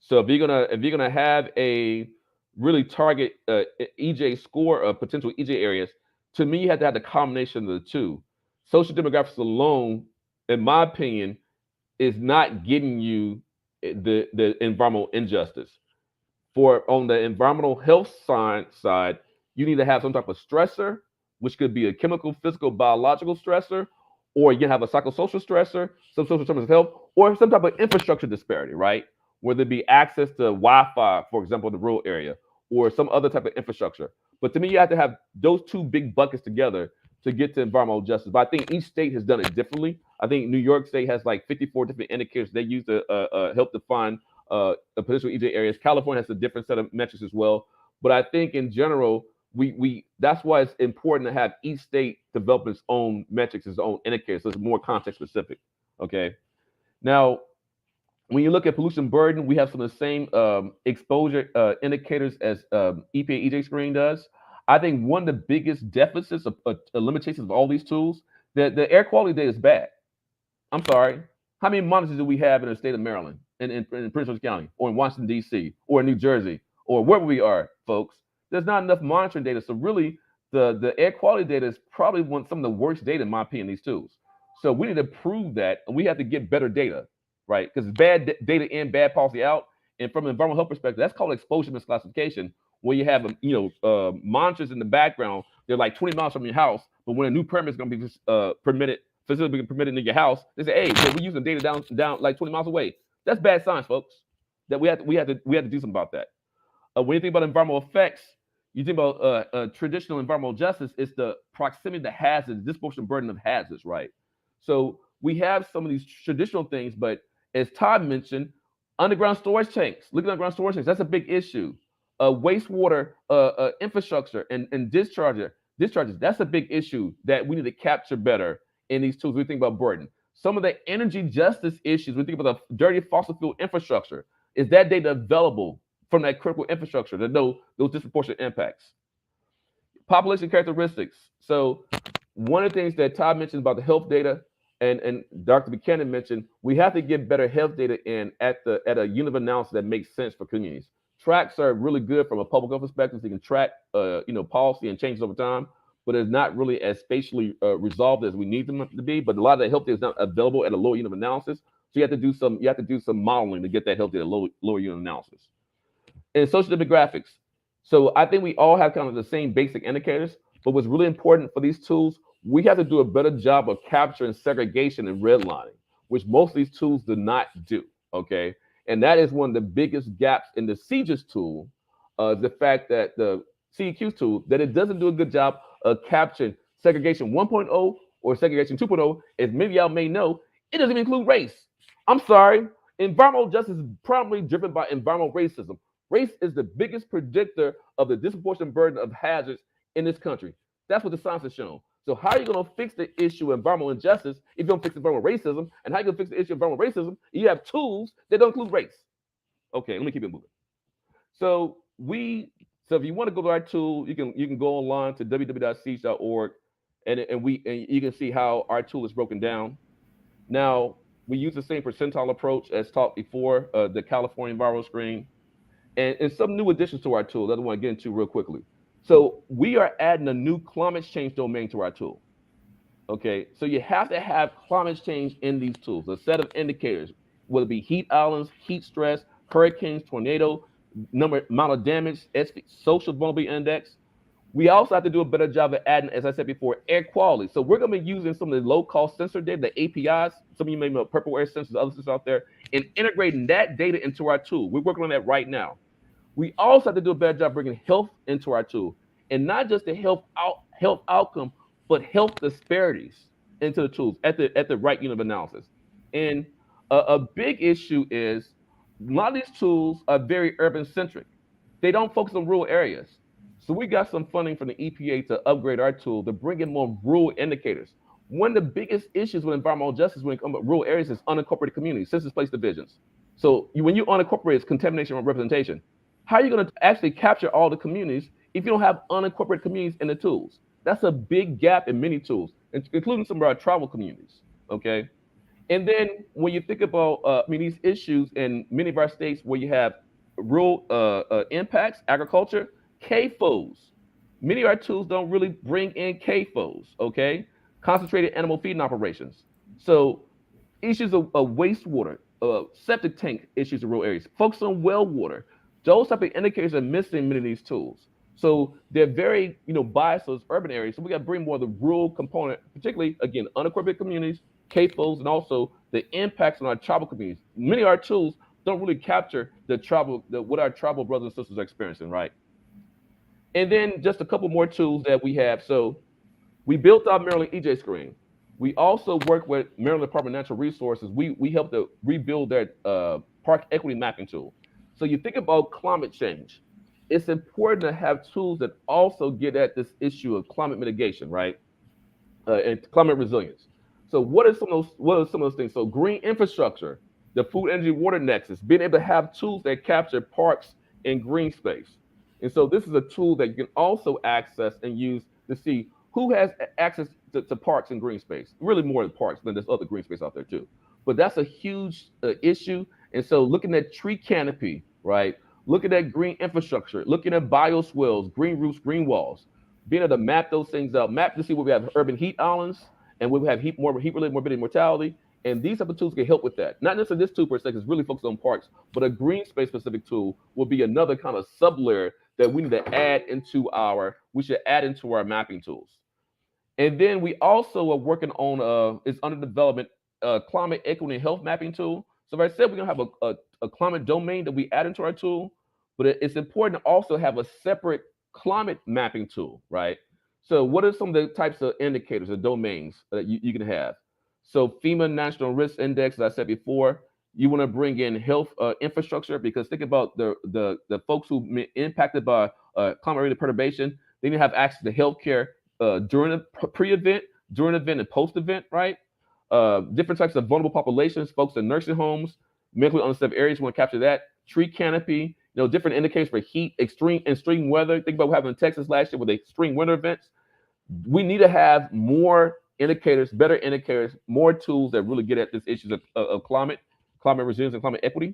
So if you're gonna have a really target EJ score of potential EJ areas, To me, you have to have the combination of the two. Social demographics alone, in my opinion, is not getting you the environmental injustice. For on the environmental health side, you need to have some type of stressor, which could be a chemical, physical, biological stressor, or you can have a psychosocial stressor, some social terms of health, or some type of infrastructure disparity, right? Whether it be access to Wi-Fi, for example, in the rural area, or some other type of infrastructure. But to me, you have to have those two big buckets together to get to environmental justice. But I think each state has done it differently. I think New York State has like 54 different indicators they use to help define the potential EJ areas. California has a different set of metrics as well. But I think in general, we that's why it's important to have each state develop its own metrics, its own indicators, so it's more context specific. Okay. Now, when you look at pollution burden, we have some of the same exposure indicators as EPA EJScreen does. I think one of the biggest deficits of limitations of all these tools, the air quality data is bad. I'm sorry. How many monitors do we have in the state of Maryland, in Prince George County, or in Washington, D.C., or in New Jersey, or wherever we are, folks? There's not enough monitoring data. So really, the air quality data is probably some of the worst data, in my opinion, these tools. So we need to prove that, and we have to get better data, right? Because bad data in, bad policy out. And from an environmental health perspective, that's called exposure misclassification, where you have monitors in the background. They're like 20 miles from your house, but when a new permit is going to be permitted, facility permitted in your house, they say, hey, so we're using data down like 20 miles away. That's bad science, folks. That we have to do something about that. When you think about environmental effects, you think about traditional environmental justice, it's the proximity to hazards, disproportionate burden of hazards, right? So we have some of these traditional things, but as Todd mentioned, underground storage tanks, look at underground storage tanks, that's a big issue. Wastewater infrastructure and discharges, that's a big issue that we need to capture better in these tools. We think about burden. Some of the energy justice issues, we think about the dirty fossil fuel infrastructure. Is that data available from that critical infrastructure to know those disproportionate impacts? Population characteristics. So one of the things that Todd mentioned about the health data and Dr. Buchanan mentioned, we have to get better health data in at a unit of analysis that makes sense for communities. Tracks are really good from a public health perspective. So you can track policy and changes over time, but it's not really as spatially resolved as we need them to be. But a lot of that health data is not available at a lower unit of analysis. So you have to do some modeling to get that health data lower unit analysis. And social demographics. So I think we all have kind of the same basic indicators, but what's really important for these tools, we have to do a better job of capturing segregation and redlining, which most of these tools do not do, okay? And that is one of the biggest gaps in the CJIS tool, the fact that the CEQ tool, that it doesn't do a good job of capturing segregation 1.0 or segregation 2.0. As many of y'all may know, it doesn't even include race. I'm sorry, environmental justice is primarily driven by environmental racism. Race is the biggest predictor of the disproportionate burden of hazards in this country. That's what the science has shown. So how are you going to fix the issue of environmental injustice if you don't fix environmental racism? And how are you going to fix the issue of environmental racism if you have tools that don't include race? Okay, let me keep it moving. So if you want to go to our tool, you can go online to www.siege.org and you can see how our tool is broken down. Now, we use the same percentile approach as taught before, the California environmental screen. And some new additions to our tool that I want to get into real quickly. So we are adding a new climate change domain to our tool. Okay, so you have to have climate change in these tools, a set of indicators, whether it be heat islands, heat stress, hurricanes, tornado, amount of damage, social vulnerability index. We also have to do a better job of adding, as I said before, air quality. So we're going to be using some of the low-cost sensor data, the APIs. Some of you may know purple air sensors, other sensors out there, and integrating that data into our tool. We're working on that right now. We also have to do a better job bringing health into our tool, and not just the health outcome, but health disparities into the tools at the right unit of analysis. And a big issue is a lot of these tools are very urban centric. They don't focus on rural areas. So we got some funding from the EPA to upgrade our tool to bring in more rural indicators. One of the biggest issues with environmental justice when it comes to rural areas is unincorporated communities, census-place divisions. So when you unincorporate, it's contamination or representation. How are you going to actually capture all the communities if you don't have unincorporated communities in the tools? That's a big gap in many tools, including some of our tribal communities, okay? And then when you think about these issues in many of our states where you have rural impacts, agriculture, CAFOs. many of our tools don't really bring in CAFOs, okay? Concentrated animal feeding operations. So issues of wastewater, septic tank issues in rural areas, focus on well water. Those type of indicators are missing in many of these tools. So they're very, biased to those urban areas. So we got to bring more of the rural component, particularly, again, unincorporated communities, CAFOs, and also the impacts on our tribal communities. Many of our tools don't really capture what our tribal brothers and sisters are experiencing, right? And then just a couple more tools that we have. So we built our Maryland EJScreen. We also work with Maryland Department of Natural Resources. We helped to rebuild their park equity mapping tool. So you think about climate change. It's important to have tools that also get at this issue of climate mitigation, right? And climate resilience. So what are some of those things? So green infrastructure, the food, energy, water nexus, being able to have tools that capture parks and green space. And so this is a tool that you can also access and use to see who has access to parks and green space. Really more than parks, than there's other green space out there too. But that's a huge issue. And so looking at tree canopy, right? Looking at green infrastructure, looking at bioswales, green roofs, green walls, being able to map those things out, map to see where we have urban heat islands and where we have heat-related morbidity and mortality. And these type of tools can help with that. Not necessarily this tool per se, because it's really focused on parks, but a green space specific tool will be another kind of sub-layer that we need to add into our mapping tools. And then we also are working on it's under development climate equity and health mapping tool. So if I said we're gonna have a climate domain that we add into our tool, but it's important to also have a separate climate mapping tool, right? So what are some of the types of indicators or domains that you can have? So FEMA National Risk Index, as I said before, you want to bring in health infrastructure, because think about the folks who been impacted by climate-related perturbation. They need to have access to healthcare during the pre-event, during event, and post-event, right? Different types of vulnerable populations, folks in nursing homes, medically unsafe areas, want to capture that. Tree canopy, different indicators for heat, extreme weather. Think about what happened in Texas last year with the extreme winter events. We need to have more indicators, better indicators, more tools that really get at this issues of climate resilience and climate equity.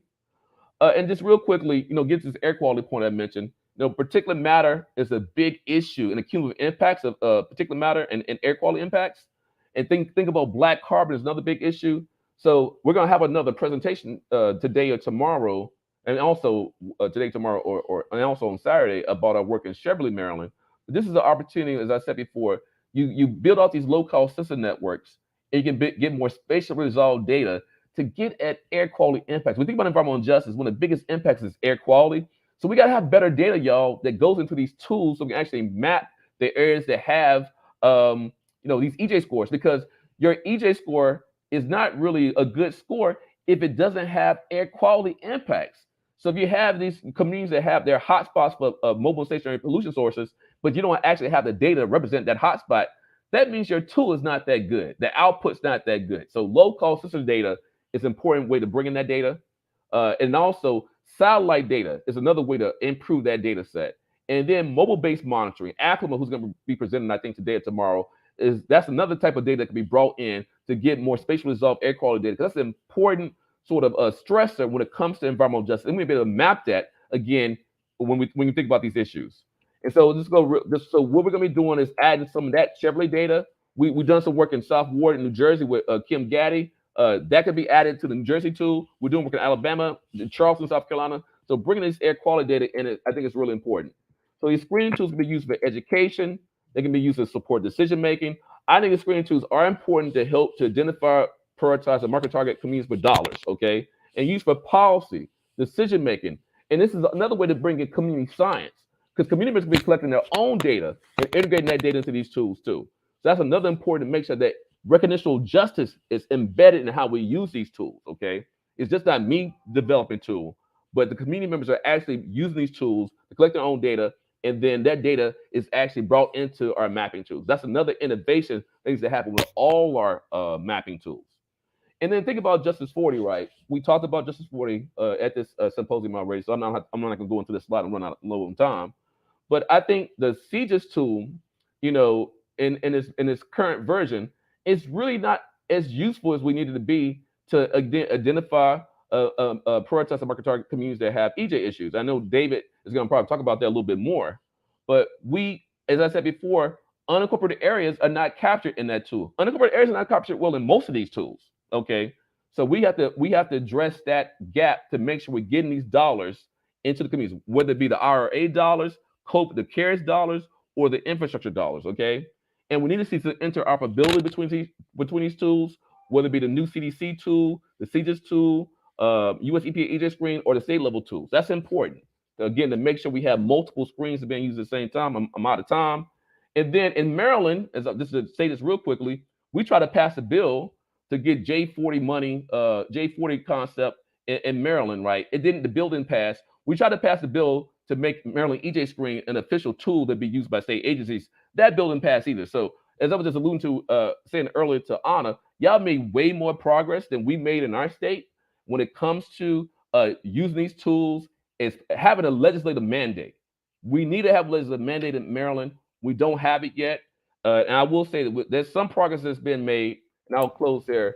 And just real quickly, get to this air quality point I mentioned. Particulate matter is a big issue in the cumulative impacts of particulate matter and air quality impacts. And think about black carbon is another big issue. So we're gonna have another presentation today or tomorrow, and also today, tomorrow, and also on Saturday about our work in Cheverly, Maryland. But this is an opportunity, as I said before, you build out these low-cost sensor networks, and you can get more spatially resolved data to get at air quality impacts. When we think about environmental justice, one of the biggest impacts is air quality. So we got to have better data, y'all, that goes into these tools so we can actually map the areas that have, these EJ scores, because your EJ score is not really a good score if it doesn't have air quality impacts. So if you have these communities that have their hotspots for mobile stationary pollution sources, but you don't actually have the data to represent that hotspot, that means your tool is not that good. The output's not that good. So low-cost system data is an important way to bring in that data. And also satellite data is another way to improve that data set. And then mobile-based monitoring. Acclima, who's going to be presenting, I think, today or tomorrow, that's another type of data that can be brought in to get more spatially resolved air quality data. That's an important sort of a stressor when it comes to environmental justice. And we'll be able to map that again when you think about these issues. And so so what we're going to be doing is adding some of that Chevrolet data. We've done some work in South Ward in New Jersey with Kim Gaddy. That could be added to the New Jersey tool. We're doing work in Alabama, Charleston, South Carolina. So bringing this air quality data in, I think it's really important. So these screening tools can be used for education. They can be used to support decision making. I think the screening tools are important to help to identify, prioritize, and market target communities with dollars, okay? And used for policy, decision making. And this is another way to bring in community science, because community members can be collecting their own data and integrating that data into these tools too. So that's another important to make sure that recognitional justice is embedded in how we use these tools, okay? It's just not me developing tool, but the community members are actually using these tools to collect their own data, and then that data is actually brought into our mapping tools. That's another innovation that needs to happen with all our mapping tools. And then think about Justice 40, right? We talked about Justice 40 at this symposium already, so I'm not going to go into this slide and run out low on time. But I think the CJIS tool, in its current version, is really not as useful as we needed to be to identify, prioritize and market target communities that have EJ issues. I know David is going to probably talk about that a little bit more, but we as I said before, unincorporated areas are not captured in that tool. Unincorporated areas are not captured well in most of these tools. Okay, so we have to address that gap to make sure we're getting these dollars into the communities, whether it be the IRA dollars, the CARES dollars, or the infrastructure dollars. Okay, and we need to see some interoperability between these tools, whether it be the new CDC tool, the CGIS tool, US EPA EJScreen, or the state level tools. That's important. Again, to make sure we have multiple screens being used at the same time. I'm out of time. And then in Maryland, just to say this real quickly, we try to pass a bill to get J40 money, J40 concept in Maryland, right? It didn't, the bill didn't pass. We tried to pass a bill to make Maryland EJScreen an official tool that be used by state agencies. That bill didn't pass either. So as I was just alluding to, saying earlier to Anna, y'all made way more progress than we made in our state when it comes to using these tools. Is having a legislative mandate. We need to have a legislative mandate in Maryland. We don't have it yet. And I will say that there's some progress that's been made, and I'll close there.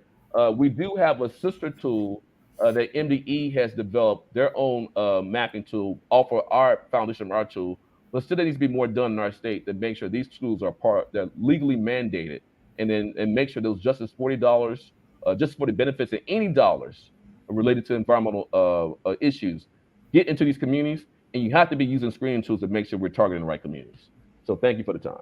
We do have a sister tool that MDE has developed, their own mapping tool, off of our foundation of our tool. But still, there needs to be more done in our state to make sure these tools are they're legally mandated, and make sure those just $40, just for the benefits of any dollars related to environmental issues, get into these communities, and you have to be using screening tools to make sure we're targeting the right communities. So thank you for the time.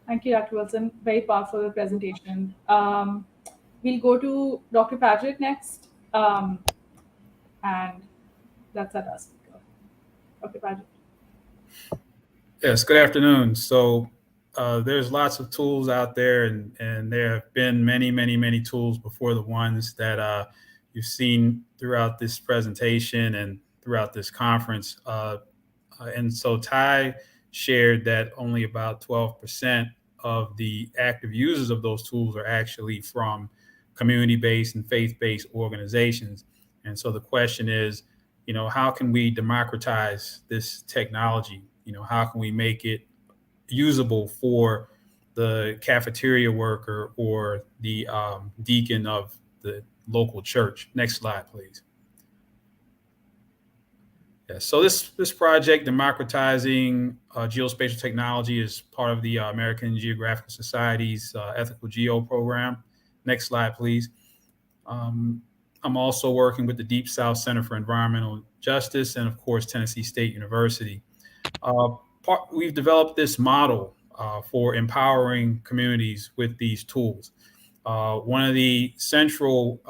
Thank you, Dr. Wilson. Very powerful presentation. We'll go to Dr. Padgett next, and that's our last speaker. Dr. Padgett. Yes, good afternoon. So there's lots of tools out there, and there have been many tools before the ones that you've seen throughout this presentation and throughout this conference. And so Tai shared that only about 12% of the active users of those tools are actually from community-based and faith-based organizations. And so the question is, how can we democratize this technology? How can we make it usable for the cafeteria worker or the deacon of the local church? Next slide, please. Yeah, so this project, Democratizing Geospatial Technology, is part of the American Geographical Society's Ethical Geo program. Next slide, please. I'm also working with the Deep South Center for Environmental Justice and, of course, Tennessee State University. We've developed this model for empowering communities with these tools. One of the central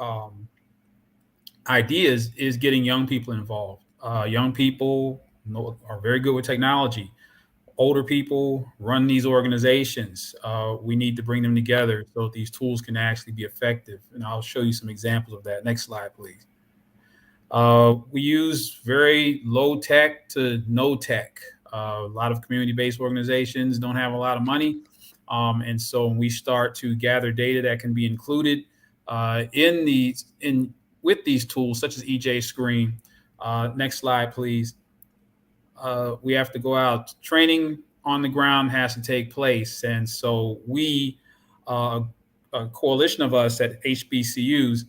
ideas is getting young people involved. Young people are very good with technology. Older people run these organizations. We need to bring them together so these tools can actually be effective. And I'll show you some examples of that. Next slide, please. We use very low tech to no tech. A lot of community-based organizations don't have a lot of money. And so when we start to gather data that can be included with these tools, such as EJScreen. Next slide, please. We have to go out. Training on the ground has to take place. And so we, a coalition of us at HBCUs,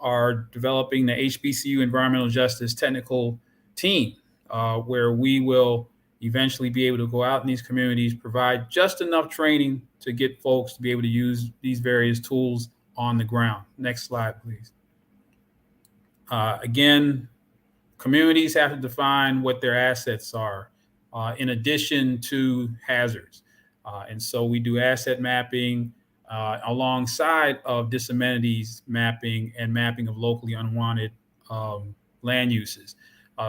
are developing the HBCU Environmental Justice Technical Team, where we will eventually be able to go out in these communities, provide just enough training to get folks to be able to use these various tools on the ground. Next slide, please. Again, communities have to define what their assets are in addition to hazards. And so we do asset mapping alongside of disamenities mapping and mapping of locally unwanted land uses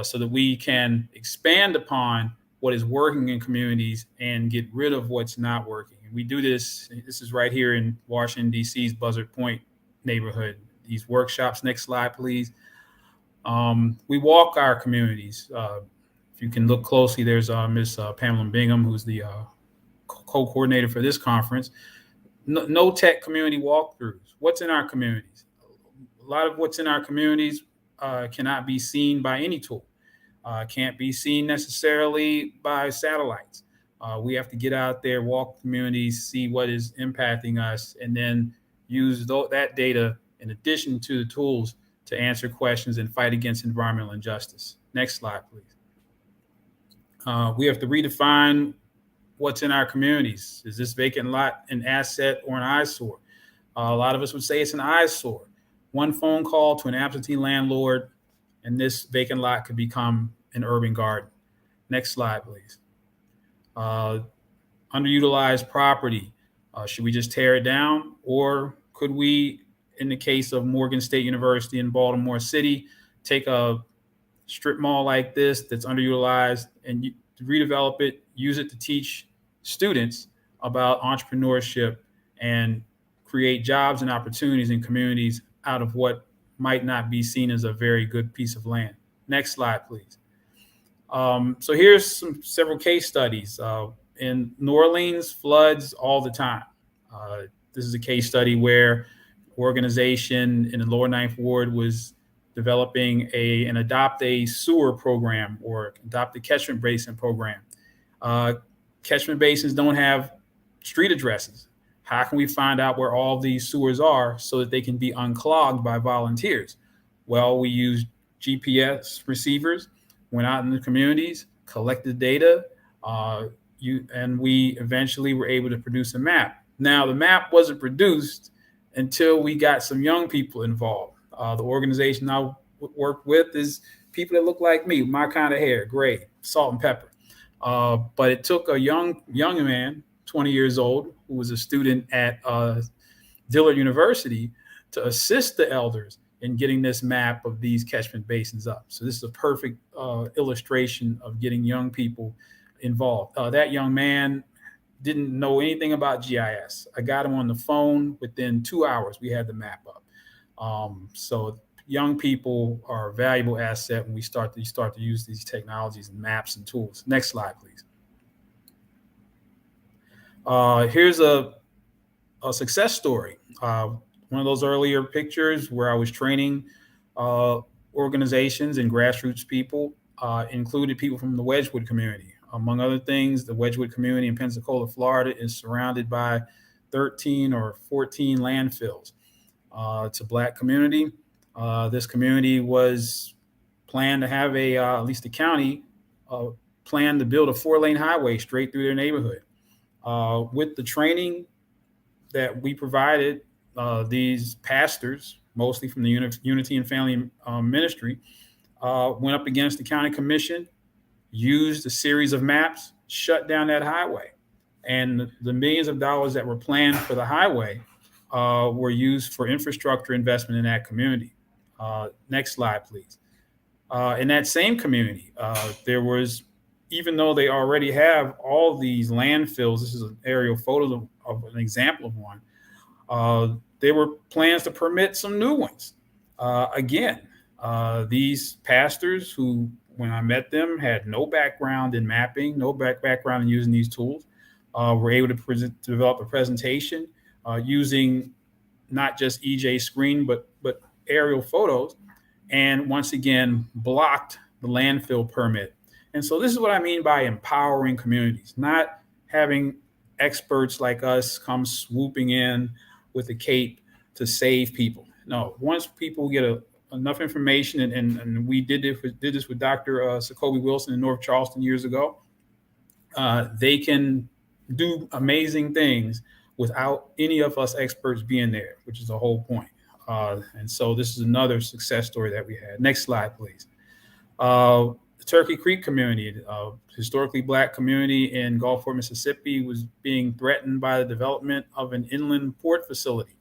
so that we can expand upon what is working in communities and get rid of what's not working. And we do this is right here in Washington, D.C.'s Buzzard Point neighborhood. These workshops, next slide, please. We walk our communities. If you can look closely, there's Ms. Pamela Bingham, who's the co-coordinator for this conference. No tech community walkthroughs. What's in our communities? A lot of what's in our communities cannot be seen by any tool. Can't be seen necessarily by satellites. We have to get out there, walk communities, see what is impacting us, and then use that data in addition to the tools to answer questions and fight against environmental injustice. Next slide, please. We have to redefine what's in our communities. Is this vacant lot an asset or an eyesore? A lot of us would say it's an eyesore. One phone call to an absentee landlord, and this vacant lot could become an urban garden. Next slide, please. Underutilized property. Should we just tear it down? Or could we, in the case of Morgan State University in Baltimore City, take a strip mall like this that's underutilized and redevelop it, use it to teach students about entrepreneurship and create jobs and opportunities in communities out of what might not be seen as a very good piece of land. Next slide, please. So here's several case studies. In New Orleans, floods all the time. This is a case study where organization in the lower Ninth Ward was developing an adopt a sewer program or adopt a catchment basin program. Catchment basins don't have street addresses. How can we find out where all these sewers are so that they can be unclogged by volunteers? Well, we used GPS receivers, went out in the communities, collected data, and we eventually were able to produce a map. Now, the map wasn't produced until we got some young people involved. The organization I work with is people that look like me, my kind of hair, gray, salt and pepper. But it took a young man, 20 years old, who was a student at Dillard University, to assist the elders in getting this map of these catchment basins up. So this is a perfect illustration of getting young people involved. That young man didn't know anything about GIS. I got him on the phone. Within 2 hours, we had the map up. So young people are a valuable asset when we start to use these technologies and maps and tools. Next slide, please. Here's a success story. One of those earlier pictures where I was training organizations and grassroots people included people from the Wedgwood community. Among other things, the Wedgwood community in Pensacola, Florida is surrounded by 13 or 14 landfills. It's a Black community. This community was planned to have at least the county planned to build a 4-lane highway straight through their neighborhood. With the training that we provided, these pastors, mostly from the Unity and Family Ministry, went up against the county commission, used a series of maps, shut down that highway. And the millions of dollars that were planned for the highway were used for infrastructure investment in that community. Next slide, please. In that same community, there was, even though they already have all these landfills, this is an aerial photo of an example of one, there were plans to permit some new ones. Again, these pastors who, when I met them, had no background in mapping, no background in using these tools, were able to develop a presentation using not just EJScreen, but aerial photos, and once again, blocked the landfill permit. And so this is what I mean by empowering communities, not having experts like us come swooping in with a cape to save people. No, once people get enough information, and we did this with Dr. Sacoby Wilson in North Charleston years ago, they can do amazing things without any of us experts being there, which is the whole point. And so this is another success story that we had. Next slide, please. The Turkey Creek community, historically Black community in Gulfport, Mississippi, was being threatened by the development of an inland port facility.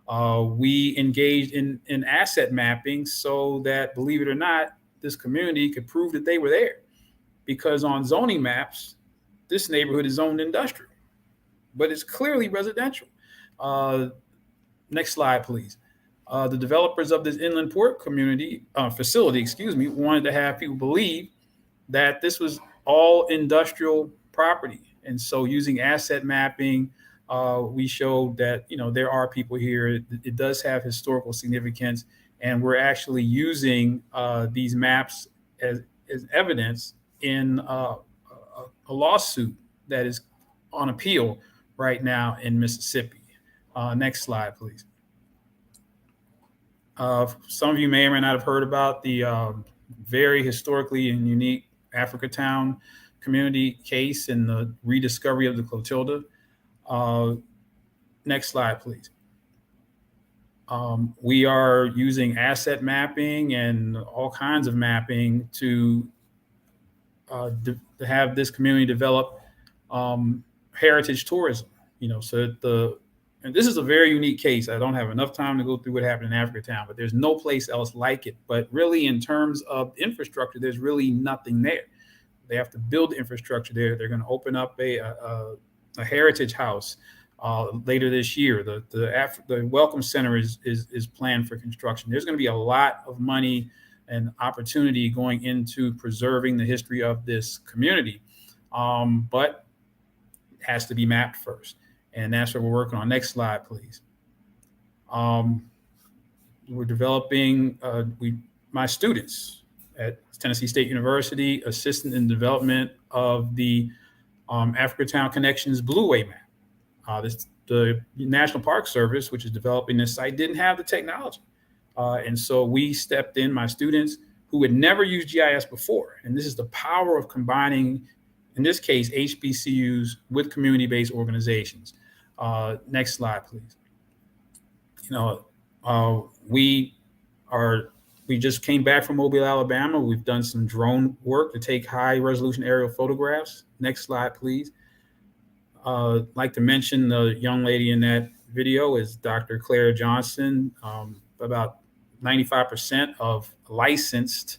We engaged in asset mapping so that, believe it or not, this community could prove that they were there. Because on zoning maps, this neighborhood is zoned industrial, but it's clearly residential. Next slide, please. The developers of this inland port community facility, wanted to have people believe that this was all industrial property. And so using asset mapping, we showed that, there are people here. It does have historical significance. And we're actually using these maps as evidence in a lawsuit that is on appeal right now in Mississippi. Next slide, please. Some of you may or may not have heard about the very historically and unique Africatown community case in the rediscovery of the Clotilda. Next slide, please. We are using asset mapping and all kinds of mapping to have this community develop heritage tourism. So and this is a very unique case. I don't have enough time to go through what happened in Africatown, but there's no place else like it. But really, in terms of infrastructure, there's really nothing there. They have to build infrastructure there. They're going to open up a heritage house later this year. The Welcome Center is planned for construction. There's going to be a lot of money and opportunity going into preserving the history of this community, but it has to be mapped first. And that's what we're working on. Next slide, please. We're developing, my students at Tennessee State University, assistant in development of the Africatown Connections Blueway map. The National Park Service, which is developing this site, didn't have the technology. And so we stepped in, my students who had never used GIS before. And this is the power of combining, in this case, HBCUs with community-based organizations. Next slide, please. We just came back from Mobile, Alabama. We've done some drone work to take high resolution aerial photographs. Next slide, please. I'd like to mention the young lady in that video is Dr. Claire Johnson. About 95% of licensed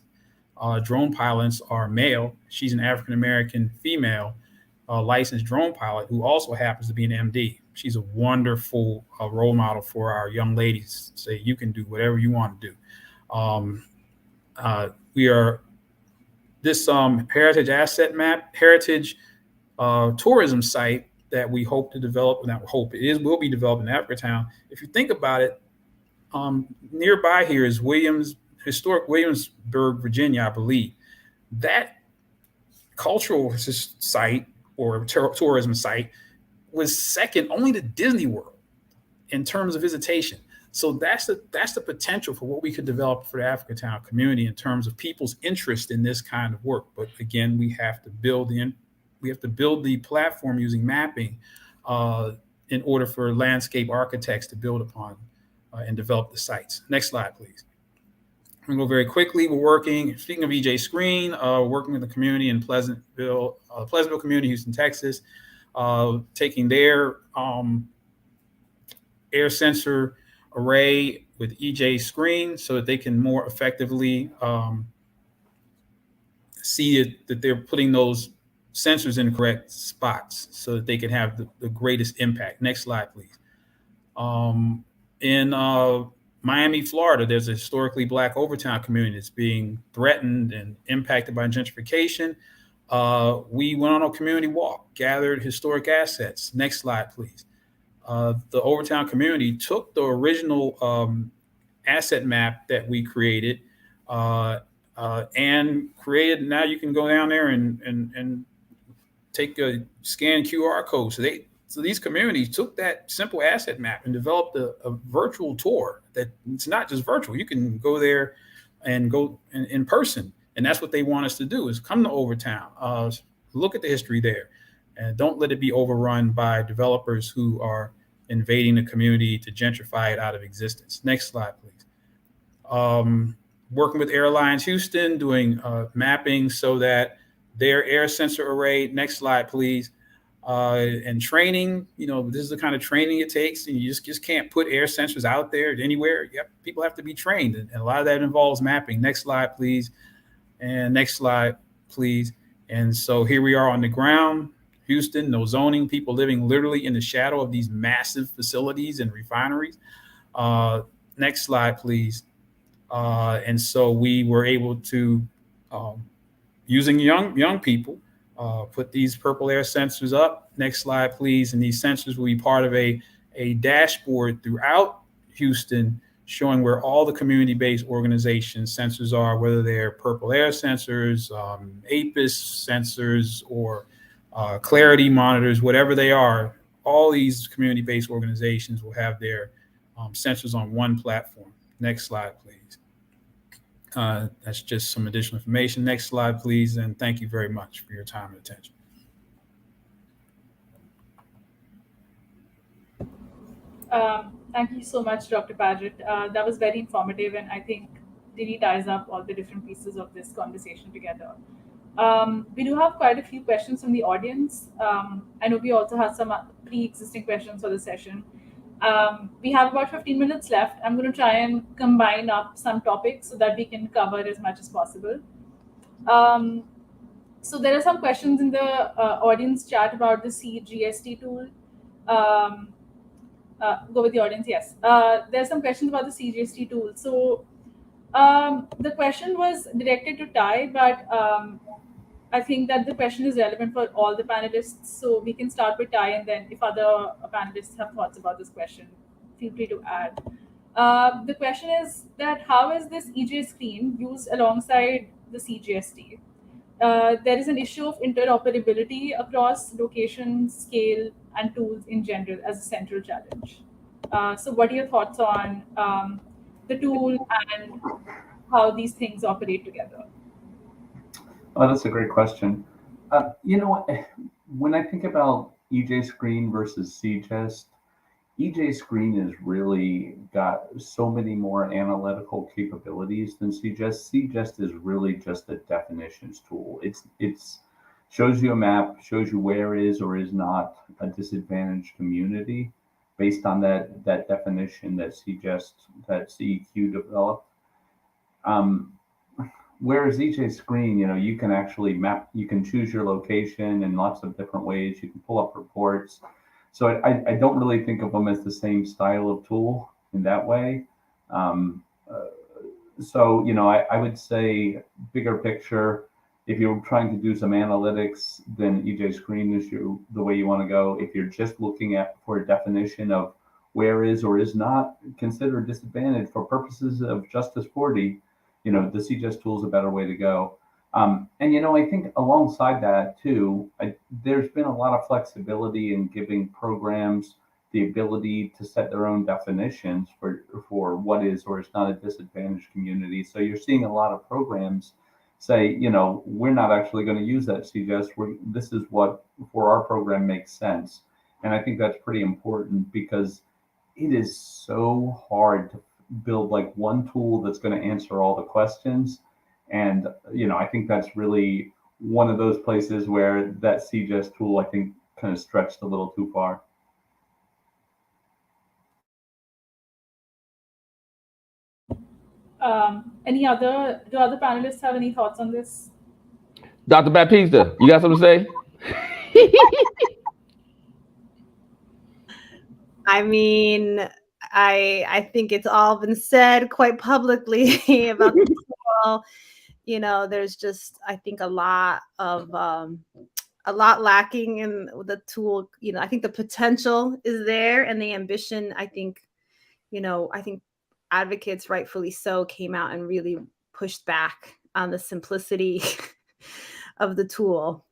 drone pilots are male. She's an African-American female licensed drone pilot who also happens to be an MD. She's a wonderful role model for our young ladies to say, you can do whatever you want to do. This heritage asset map, heritage tourism site that we hope to develop, and that we hope will be developed in Africatown. If you think about it, nearby here is historic Williamsburg, Virginia, I believe. That cultural site or tourism site was second only to Disney World in terms of visitation. So that's the potential for what we could develop for the Africatown community in terms of people's interest in this kind of work. But again, we have to build the platform using mapping in order for landscape architects to build upon and develop the sites. Next slide, please. I'm gonna go very quickly. We're working, speaking of EJScreen, working with the community in Pleasantville community, Houston, Texas, taking their air sensor array with EJScreen so that they can more effectively see that they're putting those sensors in the correct spots so that they can have the greatest impact. Next slide, please. In Miami, Florida, there's a historically Black Overtown community that's being threatened and impacted by gentrification. We went on a community walk, gathered historic assets. Next slide, please. The Overtown community took the original asset map that we created and created. Now you can go down there and take a scan QR code. So these communities took that simple asset map and developed a virtual tour that it's not just virtual. You can go there and go in person. And that's what they want us to do is come to Overtown, look at the history there, and don't let it be overrun by developers who are invading the community to gentrify it out of existence. Next slide, please. Working with Airlines Houston, doing mapping so that their air sensor array, next slide, please, and training, this is the kind of training it takes. And you just can't put air sensors out there anywhere. Yep, people have to be trained. And a lot of that involves mapping. Next slide, please. And next slide, please. And so here we are on the ground, Houston, no zoning, people living literally in the shadow of these massive facilities and refineries. Next slide, please. And so we were able to, using young people, put these purple air sensors up. Next slide, please. And these sensors will be part of a dashboard throughout Houston showing where all the community-based organizations sensors are, whether they're purple air sensors, APIS sensors, or clarity monitors, whatever they are. All these community-based organizations will have their sensors on one platform. Next slide, please. That's just some additional information. Next slide, please. And thank you very much for your time and attention. Thank you so much, Dr. Padgett. That was very informative, and I think really ties up all the different pieces of this conversation together. We do have quite a few questions from the audience. I know we also have some pre-existing questions for the session. We have about 15 minutes left. I'm going to try and combine up some topics so that we can cover as much as possible. So there are some questions in the audience chat about the CGST tool. Go with the audience, yes. There's some questions about the CGST tool. So the question was directed to Tai, but I think that the question is relevant for all the panelists. So we can start with Tai, and then if other panelists have thoughts about this question, feel free to add. The question is that how is this EJScreen used alongside the CGST? There is an issue of interoperability across location, scale, and tools in general as a central challenge. So what are your thoughts on the tool and how these things operate together? Oh, that's a great question. You know what? When I think about EJScreen versus CGEST, EJScreen has really got so many more analytical capabilities than CGEST. CGEST is really just a definitions tool. It's shows you a map, shows you where is or is not a disadvantaged community based on that definition that CEQ developed. Whereas EJScreen, you can actually map, you can choose your location in lots of different ways. You can pull up reports. So I don't really think of them as the same style of tool in that way. So, I would say bigger picture, if you're trying to do some analytics, then EJScreen is the way you want to go. If you're just looking for a definition of where is or is not considered disadvantaged for purposes of Justice 40, the CGEST tool is a better way to go. And, I think alongside that too, there's been a lot of flexibility in giving programs the ability to set their own definitions for what is or is not a disadvantaged community. So you're seeing a lot of programs say, we're not actually going to use that CGEST. This is what for our program makes sense. And I think that's pretty important because it is so hard to build like one tool that's going to answer all the questions. And, I think that's really one of those places where that CGEST tool, I think, kind of stretched a little too far. Do other panelists have any thoughts on this? Dr. Baptista, you got something to say? I mean, I think it's all been said quite publicly about the tool. There's just, I think, a lot lacking in the tool. I think the potential is there and the ambition. I think advocates, rightfully so, came out and really pushed back on the simplicity of the tool,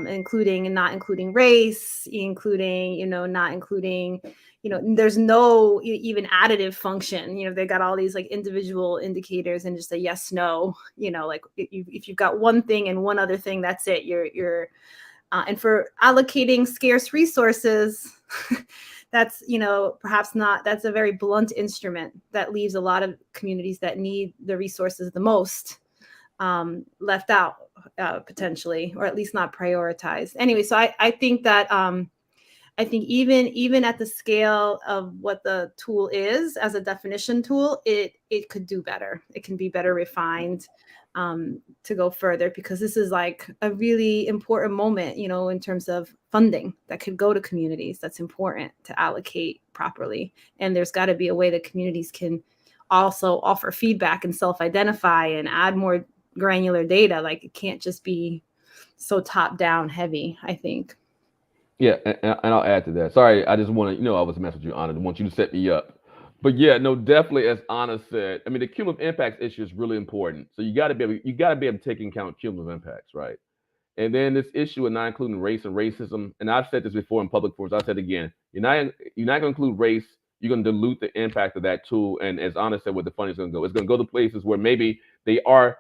including and not including race, including, not including, there's no even additive function. They got all these like individual indicators and just a yes, no, like if you've got one thing and one other thing, that's it. You're and for allocating scarce resources, that's, perhaps not, that's a very blunt instrument that leaves a lot of communities that need the resources the most left out potentially, or at least not prioritized. Anyway, so I think that I think even at the scale of what the tool is as a definition tool, it could do better. It can be better refined to go further, because this is like a really important moment, in terms of funding that could go to communities. That's important to allocate properly. And there's got to be a way that communities can also offer feedback and self-identify and add more granular data. Like it can't just be so top-down heavy, I think. Yeah, and I'll add to that. Sorry, I just want to, I was messing with you, Anna. I want you to set me up. But yeah, no, definitely, as Anna said, I mean, the cumulative impacts issue is really important. So you got to be able to take into account cumulative impacts, right? And then this issue of not including race and racism, and I've said this before in public forums. I'll say it again. You're not going to include race you're going to dilute the impact of that tool. And as Anna said, where the funding is going to go, it's going to go to places where maybe they are,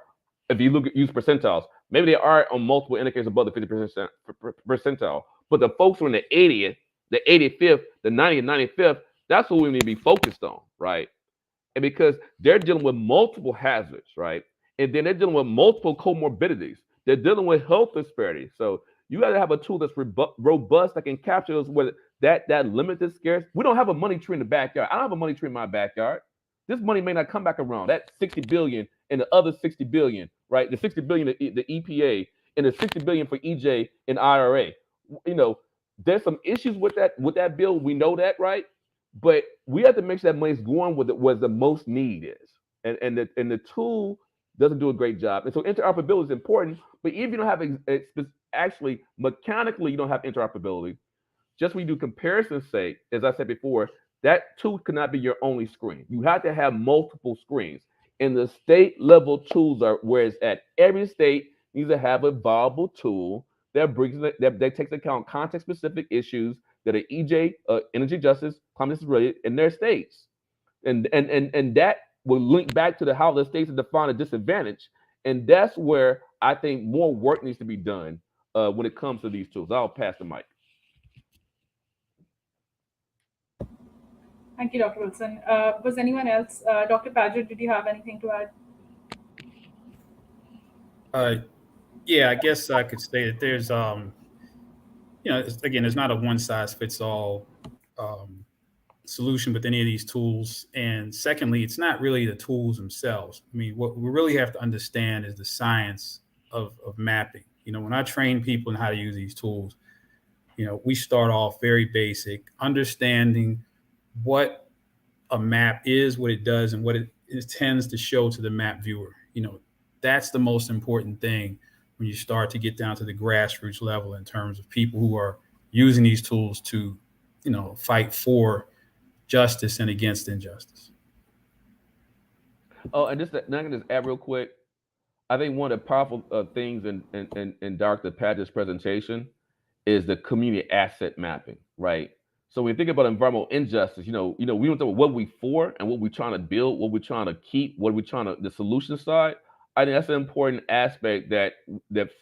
if you use percentiles, maybe they are on multiple indicators above the 50% percentile. But the folks who are in the 80th, the 85th, the 90th, 95th, that's what we need to be focused on, right? And because they're dealing with multiple hazards, right? And then they're dealing with multiple comorbidities. They're dealing with health disparities. So you got to have a tool that's robust that can capture those with that limited scarce. We don't have a money tree in the backyard. I don't have a money tree in my backyard. This money may not come back around. That 60 billion and the other 60 billion, right? The 60 billion, the EPA, and the 60 billion for EJ and IRA. You know, there's some issues with that bill. We know that, right? But we have to make sure that money's going with it where the most need is. And the tool doesn't do a great job. And so interoperability is important, but if you don't have actually mechanically, you don't have interoperability, just when you do comparison's sake, as I said before, that tool cannot be your only screen. You have to have multiple screens. And the state level tools are where it's at. Every state needs to have a viable tool that brings that takes into account context specific issues that are EJ, energy justice, climate related in their states. And that will link back to how the states define a disadvantage. And that's where I think more work needs to be done when it comes to these tools. I'll pass the mic. Thank you, Dr. Wilson. Was anyone else? Dr. Padgett, did you have anything to add? Yeah, I guess I could say that there's, again, there's not a one size fits all solution with any of these tools. And secondly, it's not really the tools themselves. I mean, what we really have to understand is the science of mapping. You know, when I train people in how to use these tools, you know, we start off very basic, understanding what a map is, what it does, and what it intends to show to the map viewer. You know, that's the most important thing when you start to get down to the grassroots level in terms of people who are using these tools to, you know, fight for justice and against injustice. Oh, and I can just add real quick. I think one of the powerful things in Dr. Padgett's presentation is the community asset mapping, right? So when you think about environmental injustice, we don't think about what we for and what we're trying to build, what we're trying to keep, what we're trying to, the solution side. I think that's an important aspect that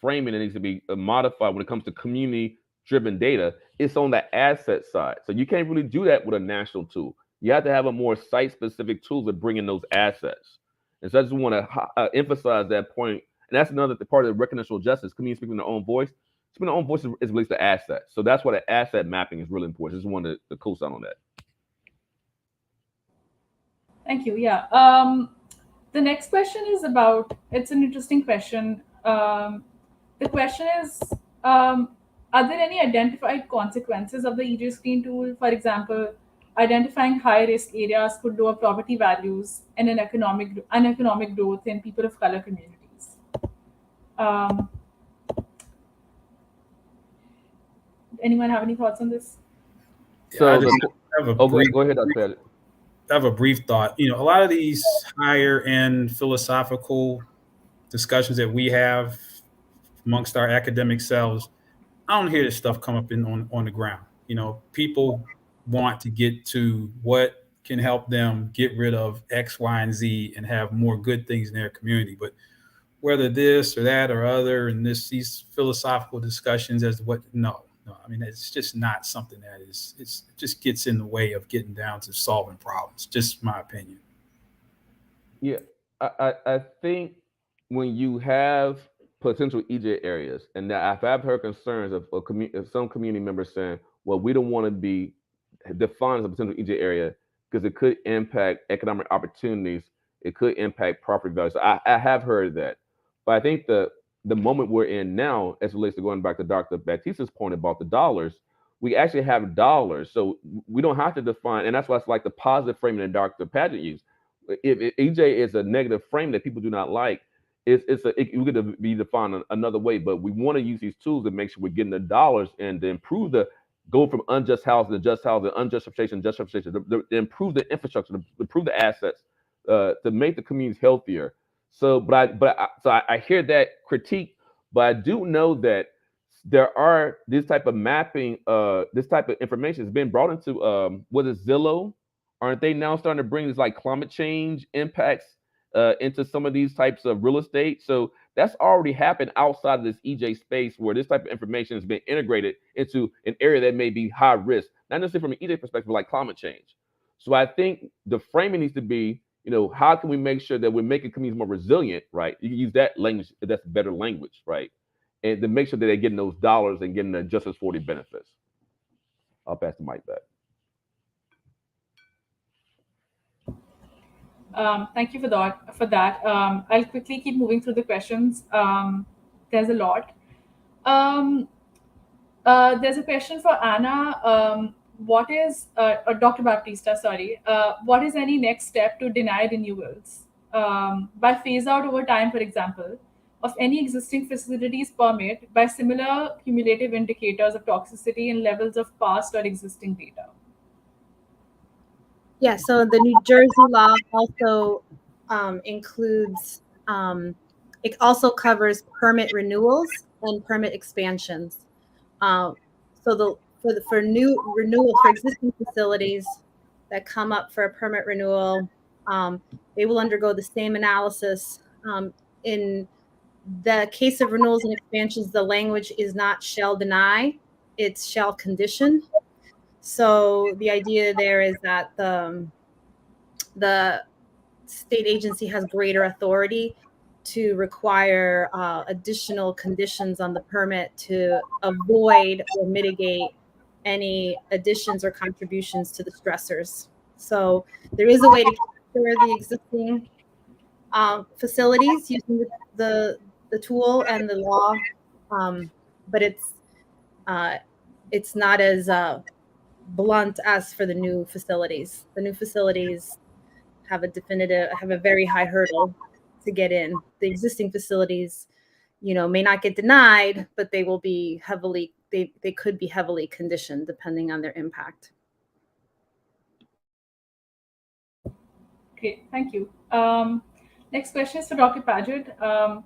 framing needs to be modified when it comes to community-driven data. It's on the asset side. So you can't really do that with a national tool. You have to have a more site-specific tool to bring in those assets. And so I just want to emphasize that point. And that's another part of the recognition justice, community speaking their own voice. Speaking their own voice is relates to assets. So that's why the asset mapping is really important. I just wanted to co-sign on that. Thank you. Yeah. The next question is it's an interesting question. The question is, are there any identified consequences of the EJScreen tool? For example, identifying high-risk areas could lower property values and economic growth in people of color communities. Anyone have any thoughts on this? So go ahead, Dr. Padgett. I have a brief thought. You know, a lot of these higher end philosophical discussions that we have amongst our academic selves, I don't hear this stuff come up on the ground. You know, people want to get to what can help them get rid of X, Y, and Z and have more good things in their community. But whether this or that or other, and these philosophical discussions as to what, no, I mean, it's just not something that it just gets in the way of getting down to solving problems. Just my opinion. Yeah, I think when you have potential EJ areas, and I've heard concerns of some community members saying, well, we don't want to be defined as a potential EJ area because it could impact economic opportunities. It could impact property values. So I have heard that. But I think the moment we're in now, as it relates to going back to Dr. Baptista's point about the dollars, we actually have dollars. So we don't have to define, and that's why it's like the positive framing that Dr. Padgett used. If EJ is a negative frame that people do not like, it could be defined another way. But we want to use these tools to make sure we're getting the dollars and to improve go from unjust housing to just housing, unjust representation, just representation, to improve the infrastructure, to improve the assets, to make the communities healthier. So, I hear that critique, but I do know that there are this type of mapping, this type of information has been brought into Zillow aren't they now starting to bring this like climate change impacts into some of these types of real estate? So that's already happened outside of this EJ space, where this type of information has been integrated into an area that may be high risk, not necessarily from an EJ perspective, like climate change. So I think the framing needs to be, how can we make sure that we're making communities more resilient, right? You can use that language, that's better language, right? And to make sure that they're getting those dollars and getting the Justice 40 benefits. I'll pass the mic back. Thank you for that. I'll quickly keep moving through the questions. There's a lot. There's a question for Anna. What is, or Dr. Baptista, sorry. What is any next step to deny renewals? By phase out over time, for example, of any existing facilities permit by similar cumulative indicators of toxicity and levels of past or existing data? Yeah, so the New Jersey law also includes, it also covers permit renewals and permit expansions. So for new renewal for existing facilities that come up for a permit renewal, they will undergo the same analysis. In the case of renewals and expansions, the language is not shall deny, it's shall condition. So the idea there is that the state agency has greater authority to require additional conditions on the permit to avoid or mitigate any additions or contributions to the stressors. So there is a way to capture the existing facilities using the tool and the law, but it's not as blunt as for the new facilities. The new facilities have a very high hurdle to get in. The existing facilities, may not get denied, but they will be they could be heavily conditioned depending on their impact. Okay, thank you. Next question is for Dr. Padgett.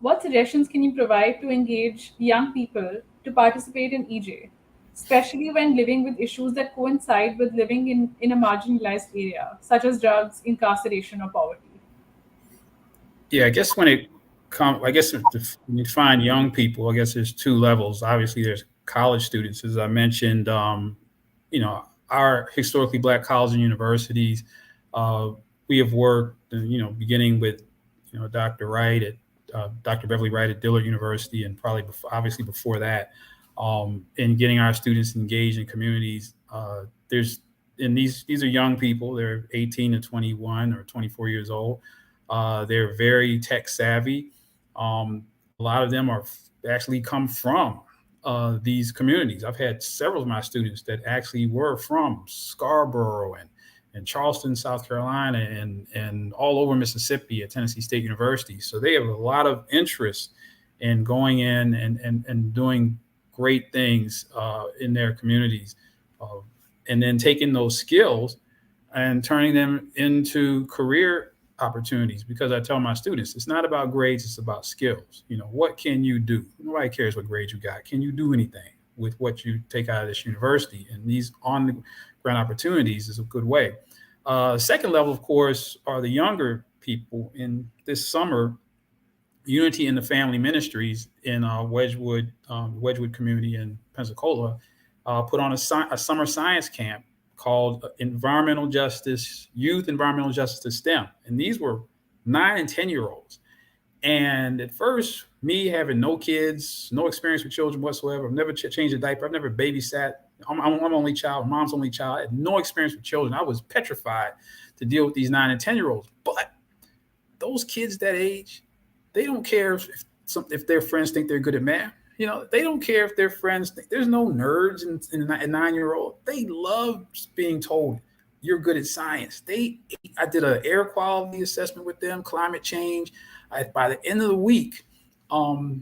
What suggestions can you provide to engage young people to participate in EJ, especially when living with issues that coincide with living in a marginalized area, such as drugs, incarceration, or poverty? Yeah, I guess when you find young people, I guess there's two levels. Obviously, there's college students, as I mentioned. Our historically Black colleges and universities, we have worked, beginning with, Dr. Wright Dr. Beverly Wright at Dillard University, and probably before that, in getting our students engaged in communities. These are young people. They're 18 to 21 or 24 years old. They're very tech savvy. A lot of them actually come from these communities. I've had several of my students that actually were from Scarborough and Charleston, South Carolina, and all over Mississippi at Tennessee State University. So they have a lot of interest in going in and doing great things in their communities, and then taking those skills and turning them into career opportunities. Because I tell my students, it's not about grades, it's about skills. What can you do? Nobody cares what grades you got. Can you do anything with what you take out of this university? And these on the ground opportunities is a good way. Second level, of course, are the younger people. In this summer, Unity in the Family Ministries in Wedgwood community in Pensacola put on a summer science camp called Youth Environmental Justice to STEM. And these were 9 and 10-year-olds. And at first, me having no kids, no experience with children whatsoever, I've never changed a diaper, I've never babysat. I'm only child, mom's only child. I had no experience with children. I was petrified to deal with these 9 and 10-year-olds. But those kids that age, they don't care if their friends think they're good at math. They don't care if their friends think. There's no nerds in a 9-year-old. They love being told you're good at science. I did an air quality assessment with them, climate change. By the end of the week,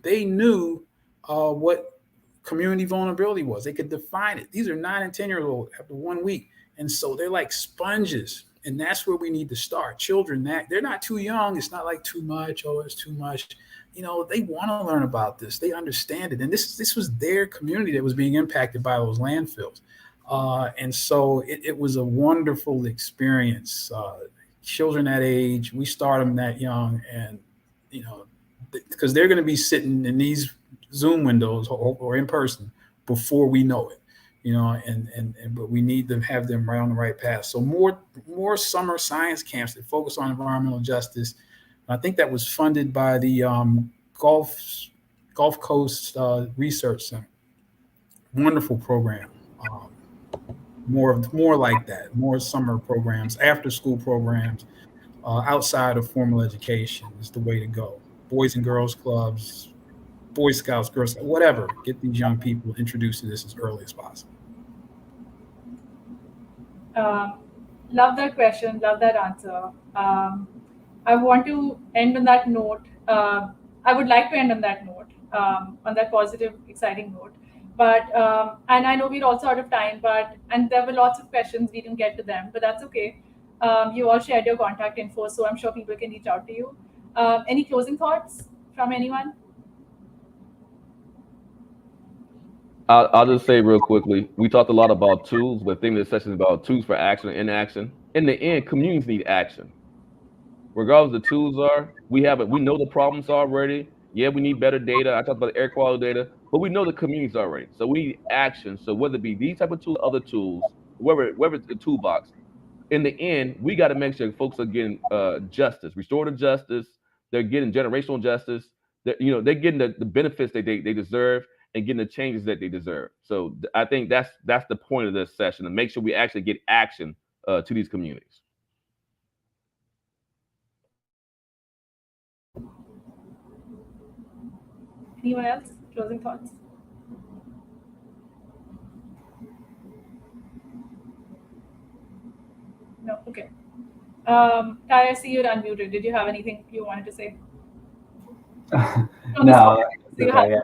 they knew what community vulnerability was. They could define it. These are 9 and 10-year-olds after 1 week. And so they're like sponges. And that's where we need to start. Children, they're not too young. It's not like too much. Oh, it's too much. They want to learn about this. They understand it. And this was their community that was being impacted by those landfills. And so it was a wonderful experience. Children that age, we start them that young, and because they're going to be sitting in these Zoom windows or in person before we know it, but we need to have them right on the right path. So more summer science camps that focus on environmental justice. I think that was funded by the Gulf Coast Research Center. Wonderful program. More like that. More summer programs, after school programs, outside of formal education is the way to go. Boys and girls clubs, Boy Scouts, Girl Scouts, whatever. Get these young people introduced to this as early as possible. Love that question. Love that answer. I want to end on that note. I would like to end on that note, on that positive, exciting note. But and I know we're also out of time. And there were lots of questions, we didn't get to them, but that's okay. You all shared your contact info, so I'm sure people can reach out to you. Any closing thoughts from anyone? I'll just say real quickly, we talked a lot about tools, but I think this session is about tools for action and inaction. In the end, communities need action. Regardless of the tools are, we know the problems already. Yeah, we need better data. I talked about air quality data, but we know the communities already. So we need action. So whether it be these type of tools, other tools, wherever it's the toolbox, in the end, we got to make sure folks are getting justice, restorative justice. They're getting generational justice. They're getting the benefits that they deserve and getting the changes that they deserve. So I think that's the point of this session, to make sure we actually get action to these communities. Anyone else? Closing thoughts? No? Okay. Tai, I see you're unmuted. Did you have anything you wanted to say? No. Okay.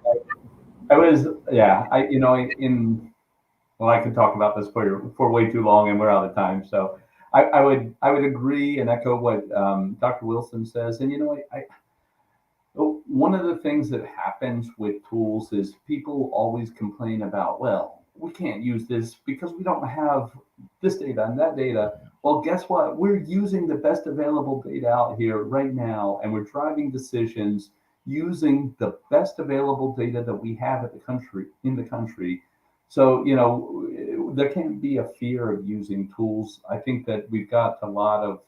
I could talk about this for way too long, and we're out of time. So I would agree and echo what Dr. Wilson says. And one of the things that happens with tools is people always complain about, well, we can't use this because we don't have this data and that data. Well, guess what? We're using the best available data out here right now, and we're driving decisions using the best available data that we have in the country. So, there can't be a fear of using tools. I think that we've got a lot of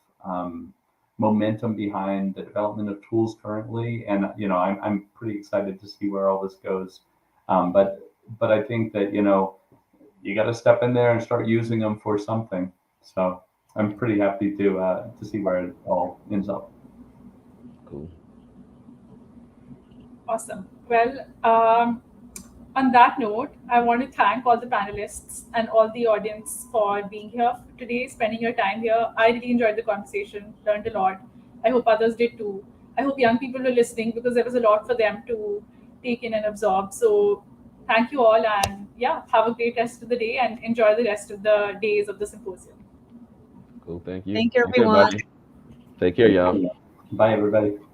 momentum behind the development of tools currently, and I'm pretty excited to see where all this goes. But I think that you got to step in there and start using them for something. So I'm pretty happy to see where it all ends up. Cool. Awesome. Well, on that note, I want to thank all the panelists and all the audience for being here today, spending your time here. I really enjoyed the conversation, learned a lot. I hope others did too. I hope young people were listening, because there was a lot for them to take in and absorb. So thank you all, and have a great rest of the day and enjoy the rest of the days of the symposium. Cool. Thank you. Thank you, everyone. Take care, y'all. Bye, everybody.